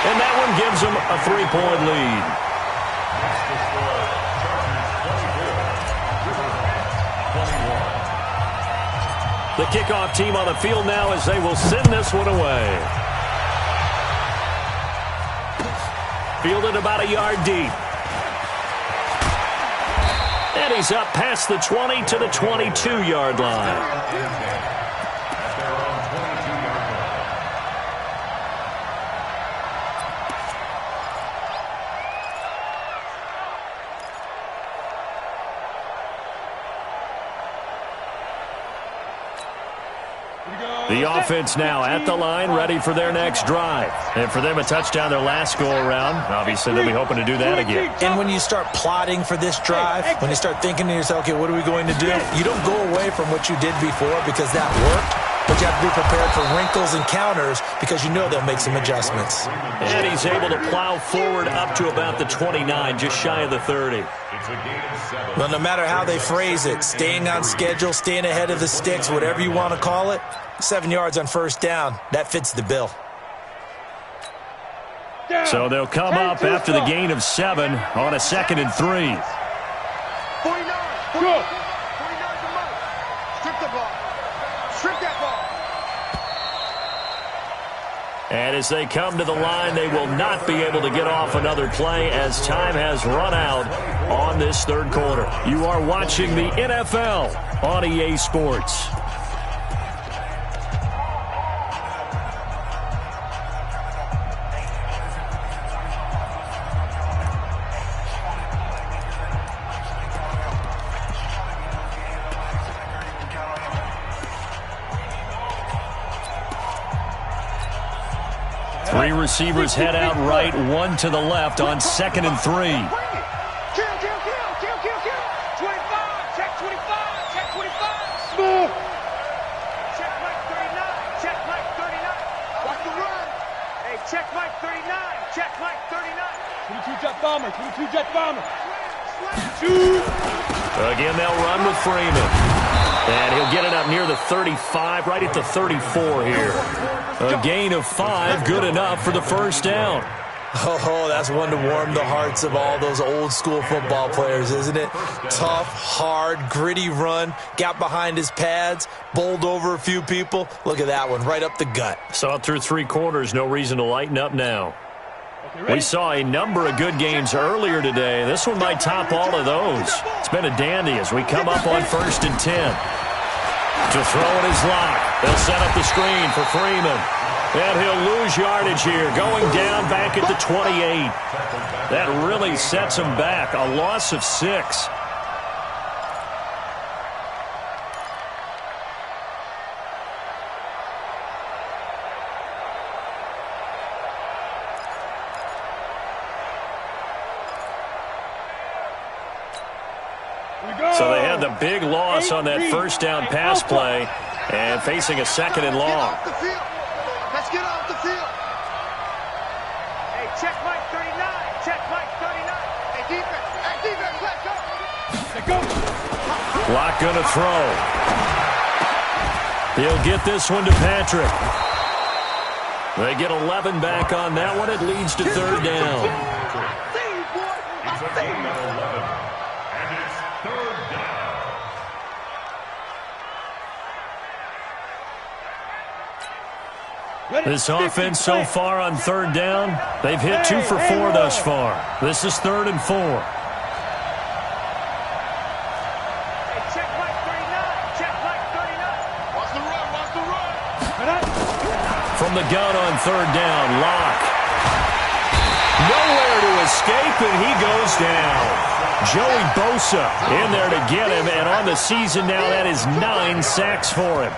And that one gives them a 3-point lead. The kickoff team on the field now as they will send this one away. Fielded about a yard deep. And he's up past the 20 to the 22-yard line. The offense now at the line, ready for their next drive. And for them, a touchdown their last go-around. Obviously, they'll be hoping to do that again. And when you start plotting for this drive, when you start thinking to yourself, okay, what are we going to do? You don't go away from what you did before because that worked. But you have to be prepared for wrinkles and counters because you know they'll make some adjustments. And he's able to plow forward up to about the 29, just shy of the 30. Well, no matter how they phrase it, staying on schedule, staying ahead of the sticks, whatever you want to call it, 7 yards on first down, that fits the bill. So they'll come up after the gain of 7 on a 2nd and 3. 49. 49. 49 to Mike. Strip the ball. Strip that ball. And as they come to the line, they will not be able to get off another play as time has run out on this third quarter. You are watching the NFL on EA Sports. Three receivers head out right, one to the left on 2nd and 3. Kill. 25. Check 25. Check 25. Small. Check Mike 39. Check Mike 39. Watch the run. Hey, check Mike 39. Check Mike 39. 22 jet bomber. 22 jet bomber. Again, they'll run with Freeman. And he'll get it up near the 35, right at the 34 here. A gain of 5, good enough for the first down. Oh, that's one to warm the hearts of all those old school football players, isn't it? Tough, hard, gritty run, got behind his pads, bowled over a few people. Look at that one, right up the gut. Saw it through 3 quarters, no reason to lighten up now. We saw a number of good games earlier today. This one might top all of those. It's been a dandy as we come up on 1st and 10. To throw in his lock. They'll set up the screen for Freeman. And he'll lose yardage here, going down back at the 28. That really sets him back. A loss of 6. So they had the big loss on that first down pass play and facing a 2nd and long. Let's get off the field. Hey, check Mike 39. Check Mike 39. Hey, defense. Hey, defense, let's go. Let's go. Lock gonna throw. He'll get this one to Patrick. They get 11 back on that one. It leads to 3rd down. This offense so far on 3rd down, they've hit 2 for 4 thus far. This is 3rd and 4. Hey, check Mike 39. Check Mike 39. Watch the run. Watch the run. From the gun on 3rd down, Locke. Nowhere to escape, and he goes down. Joey Bosa in there to get him, and on the season now, that is 9 sacks for him.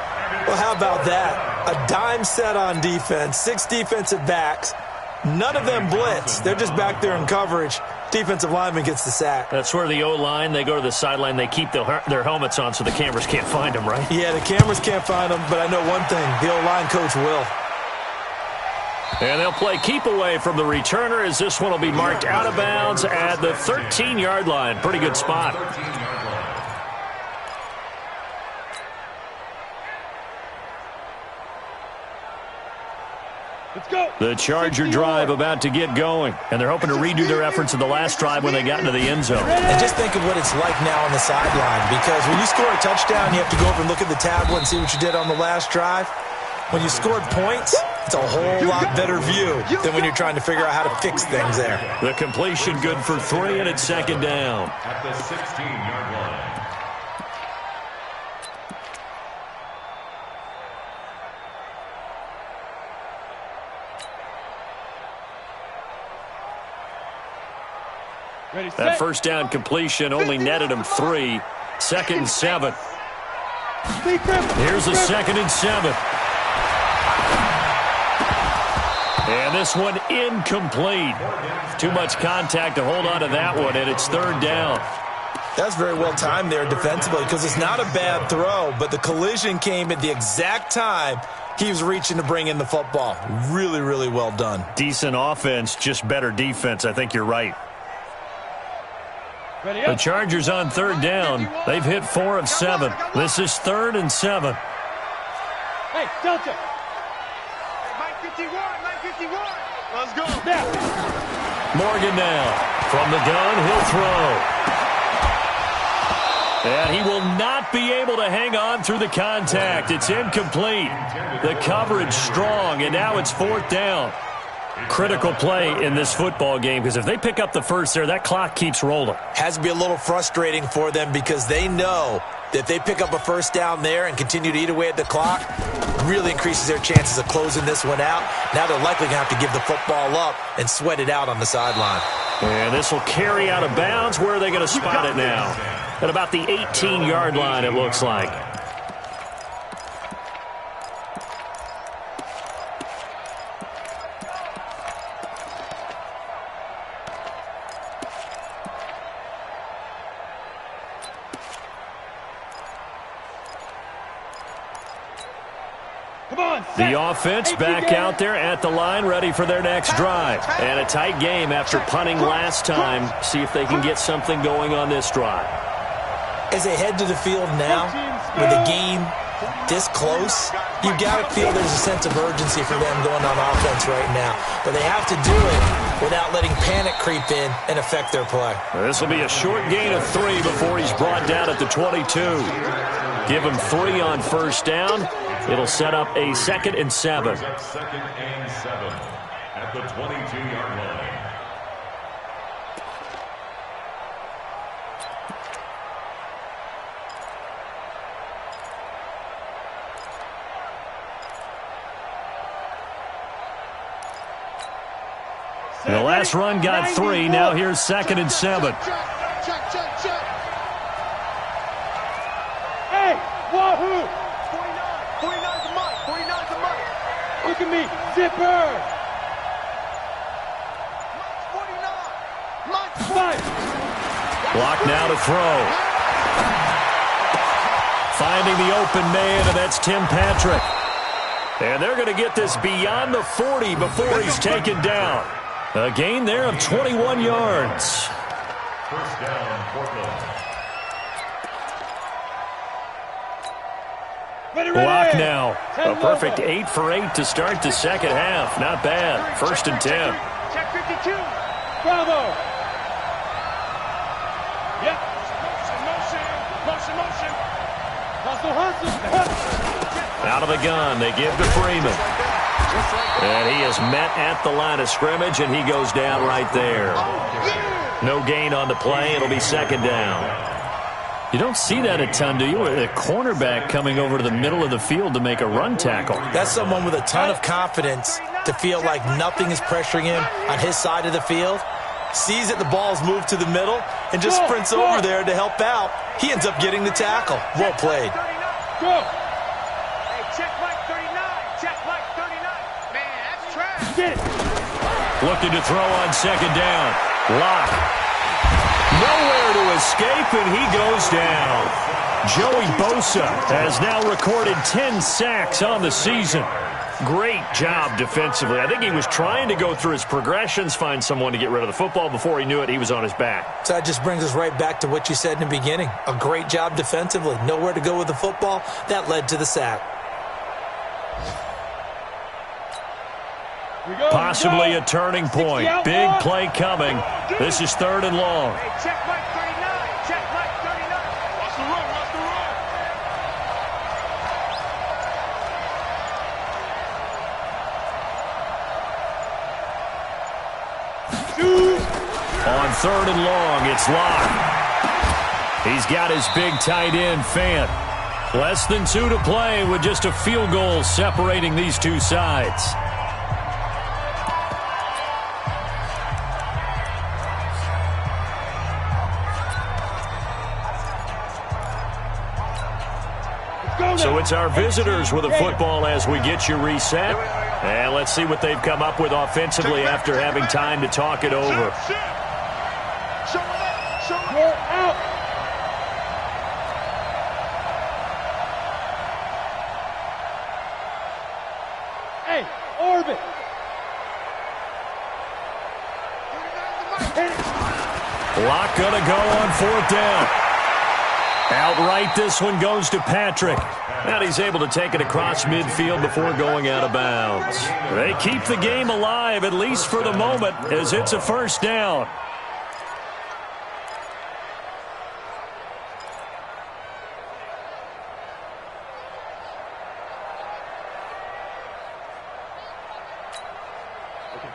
Well, how about that? A dime set on defense, 6 defensive backs. None of them blitz. They're just back there in coverage. Defensive lineman gets the sack. That's where the O-line, they go to the sideline, they keep their helmets on so the cameras can't find them, right? Yeah, the cameras can't find them, but I know one thing. The O-line coach will. And they'll play keep away from the returner as this one will be marked out of bounds at the 13-yard line. Pretty good spot. Let's go. The Charger drive about to get going, and they're hoping to redo their efforts of the last drive when they got into the end zone. And just think of what it's like now on the sideline, because when you score a touchdown, you have to go over and look at the tablet and see what you did on the last drive. When you scored points, It's a whole lot better view than when you're trying to figure out how to fix things there. The completion good for 3, and it's second down. At the 16-yard line. Ready, set. That first down completion only netted him 3. 2nd and 7. Here's a 2nd and 7. And this one incomplete. Too much contact to hold on to that one, and it's 3rd down. That's very well timed there defensively because it's not a bad throw, but the collision came at the exact time he was reaching to bring in the football. Really, really well done. Decent offense, just better defense. I think you're right. The Chargers on 3rd down. They've hit 4 of 7. This is 3rd and 7. Hey, Delta. Mike 51, Mike 51. Let's go. Now. Morgan now. From the gun, he'll throw. And he will not be able to hang on through the contact. It's incomplete. The coverage strong, and now it's 4th down. Critical play in this football game because if they pick up the first there, that clock keeps rolling. Has to be a little frustrating for them because they know that if they pick up a first down there and continue to eat away at the clock, really increases their chances of closing this one out. Now they're likely going to have to give the football up and sweat it out on the sideline. And this will carry out of bounds. Where are they going to spot it now? At about the 18-yard line, it looks like. The offense back out there at the line, ready for their next drive. And a tight game after punting last time. See if they can get something going on this drive. As they head to the field now, with the game this close, you've got to feel there's a sense of urgency for them going on offense right now. But they have to do it without letting panic creep in and affect their play. This will be a short gain of 3 before he's brought down at the 22. Give him 3 on first down. It'll set up a 2nd and 7. 2nd and 7 at the 22-yard line. The last run got 3. Now here's 2nd and 7. Check. Hey, wahoo! 49's a Mike. 49's a Mike. Look at me, zipper! Mike's 49. Mike's Fight! Block now to throw. Finding the open man, and that's Tim Patrick. And they're going to get this beyond the 40 before he's taken down. A gain there of 21 yards. First down, Portland. Block now. A perfect 8 for 8 to start the second half. Not bad. 1st and 10. Check 52. Bravo! Yep. Motion. Hustle. Out of the gun. They give to Freeman. And he is met at the line of scrimmage, and he goes down right there. No gain on the play. It'll be 2nd down. You don't see that a ton, do you? A cornerback coming over to the middle of the field to make a run tackle. That's someone with a ton of confidence to feel like nothing is pressuring him on his side of the field. Sees that the ball's moved to the middle and just sprints over there to help out. He ends up getting the tackle. Well played. Go! Hey, check Mike 39. Check Mike 39. Man, that's trash. Get it! Looking to throw on 2nd down. Lock. Nowhere to escape, and he goes down. Joey Bosa has now recorded 10 sacks on the season. Great job defensively. I think he was trying to go through his progressions, find someone to get rid of the football. Before he knew it, he was on his back. So that just brings us right back to what you said in the beginning. A great job defensively. Nowhere to go with the football. That led to the sack. Possibly a turning point. Big play coming. This is 3rd and long. Hey, check Mike 39. Check Mike 39. Watch the run. On 3rd and long, it's Locke. He's got his big tight end, Fant. Less than 2 to play with just a field goal separating these two sides. So it's our visitors with a football as we get you reset. And let's see what they've come up with offensively after having time to talk it over. You're out. Hey, orbit. Locke gonna go on 4th down. Outright, this one goes to Patrick. And he's able to take it across midfield before going out of bounds. They keep the game alive, at least for the moment, as it's a 1st down.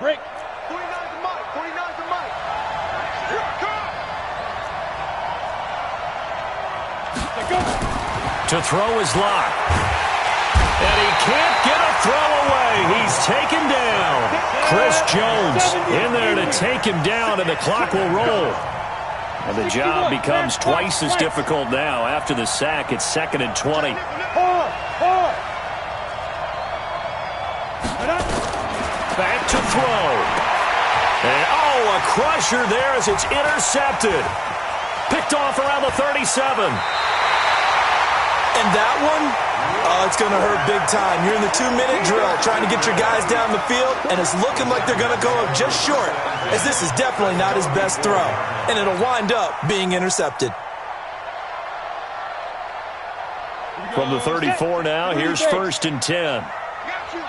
Break. 49's the mic. 49's the mic. Here it comes. To throw is Locke. And he can't get a throw away. He's taken down. Chris Jones in there to take him down, and the clock will roll. And the job becomes twice as difficult now. After the sack, it's 2nd and 20. Back to throw. And, a crusher there as it's intercepted. Picked off around the 37. And that one, it's going to hurt big time. You're in the 2-minute drill trying to get your guys down the field, and it's looking like they're going to go up just short, as this is definitely not his best throw. And it'll wind up being intercepted. From the 34 now, here's 1st and 10. I got you,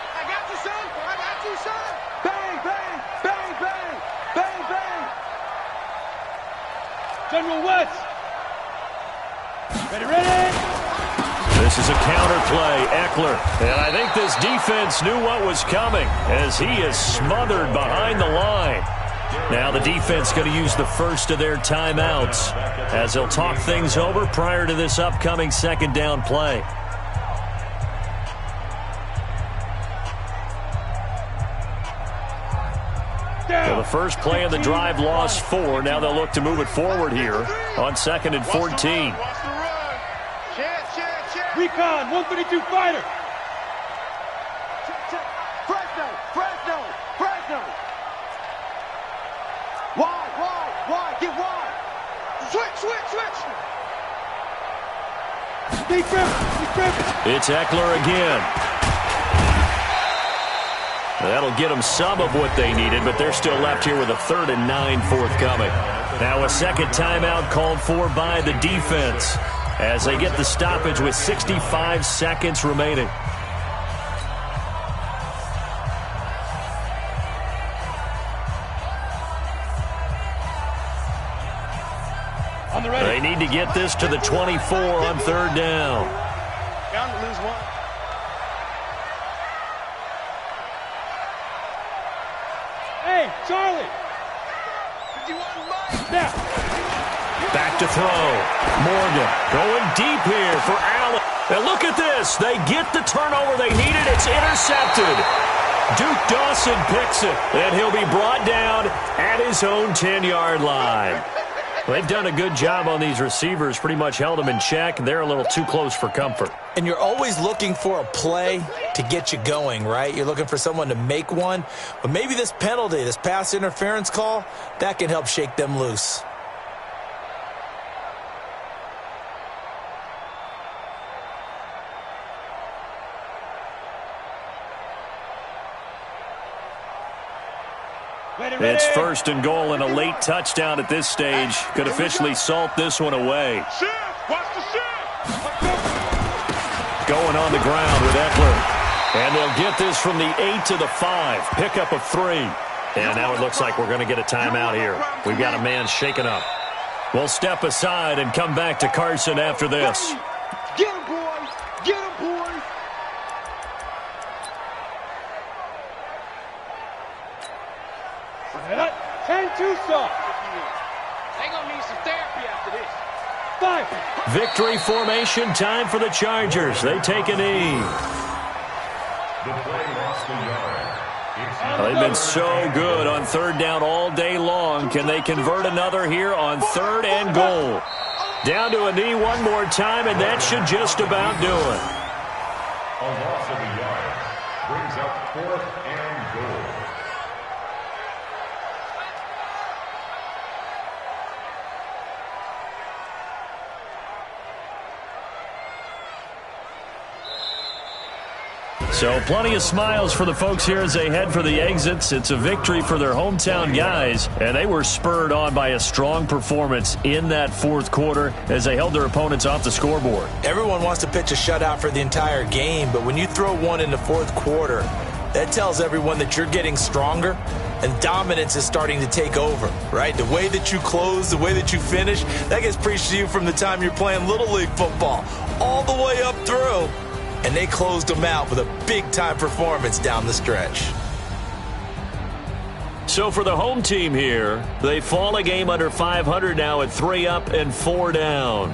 son. I got you, son. Bang, bang, bang, bang, bang, bang. General West. Ready. This is a counter play, Eckler. And I think this defense knew what was coming as he is smothered behind the line. Now the defense going to use the first of their timeouts as they'll talk things over prior to this upcoming 2nd down play. Well, the first play of the drive lost 4. Now they'll look to move it forward here on 2nd and 14. Recon, 132 fighter. Fresno. Wide, get wide. Switch. Deep grip. It's Eckler again. That'll get them some of what they needed, but they're still left here with a 3rd and 9 forthcoming. Now a second timeout called for by the defense as they get the stoppage with 65 seconds remaining. They need to get this to the 24 on 3rd down. Bound to lose one. Hey, Charlie. 51 miles. Now. Back to throw. Morgan going deep here for Allen. And look at this. They get the turnover they needed. It's intercepted. Duke Dawson picks it, and he'll be brought down at his own 10-yard line. They've done a good job on these receivers, pretty much held them in check. They're a little too close for comfort. And you're always looking for a play to get you going, right? You're looking for someone to make one. But maybe this penalty, this pass interference call, that can help shake them loose. It's 1st and goal, and a late touchdown at this stage could officially salt this one away. Watch the shift. Going on the ground with Eckler. And they'll get this from the 8 to the 5. Pickup of 3. And now it looks like we're going to get a timeout here. We've got a man shaken up. We'll step aside and come back to Carson after this. Get him, boys. Get him, boys. Ten Tucson. therapy after this. Fire! Victory formation time for the Chargers. They take a knee. The play lost a yard. They've been so good on third down all day long. Can they convert another here on third and goal? Down to a knee one more time, and that should just about do it. A loss of a yard brings up 4th and goal. So plenty of smiles for the folks here as they head for the exits. It's a victory for their hometown guys, and they were spurred on by a strong performance in that fourth quarter as they held their opponents off the scoreboard. Everyone wants to pitch a shutout for the entire game, but when you throw one in the fourth quarter, that tells everyone that you're getting stronger and dominance is starting to take over, right? The way that you close, the way that you finish, that gets preached to you from the time you're playing Little League football all the way up through. And they closed them out with a big-time performance down the stretch. So for the home team here, they fall a game under 500 now at 3 up and 4 down.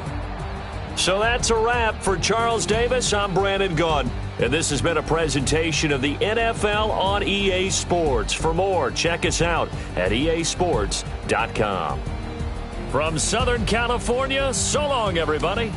So that's a wrap for Charles Davis. I'm Brandon Gaudin, and this has been a presentation of the NFL on EA Sports. For more, check us out at easports.com. From Southern California, so long, everybody.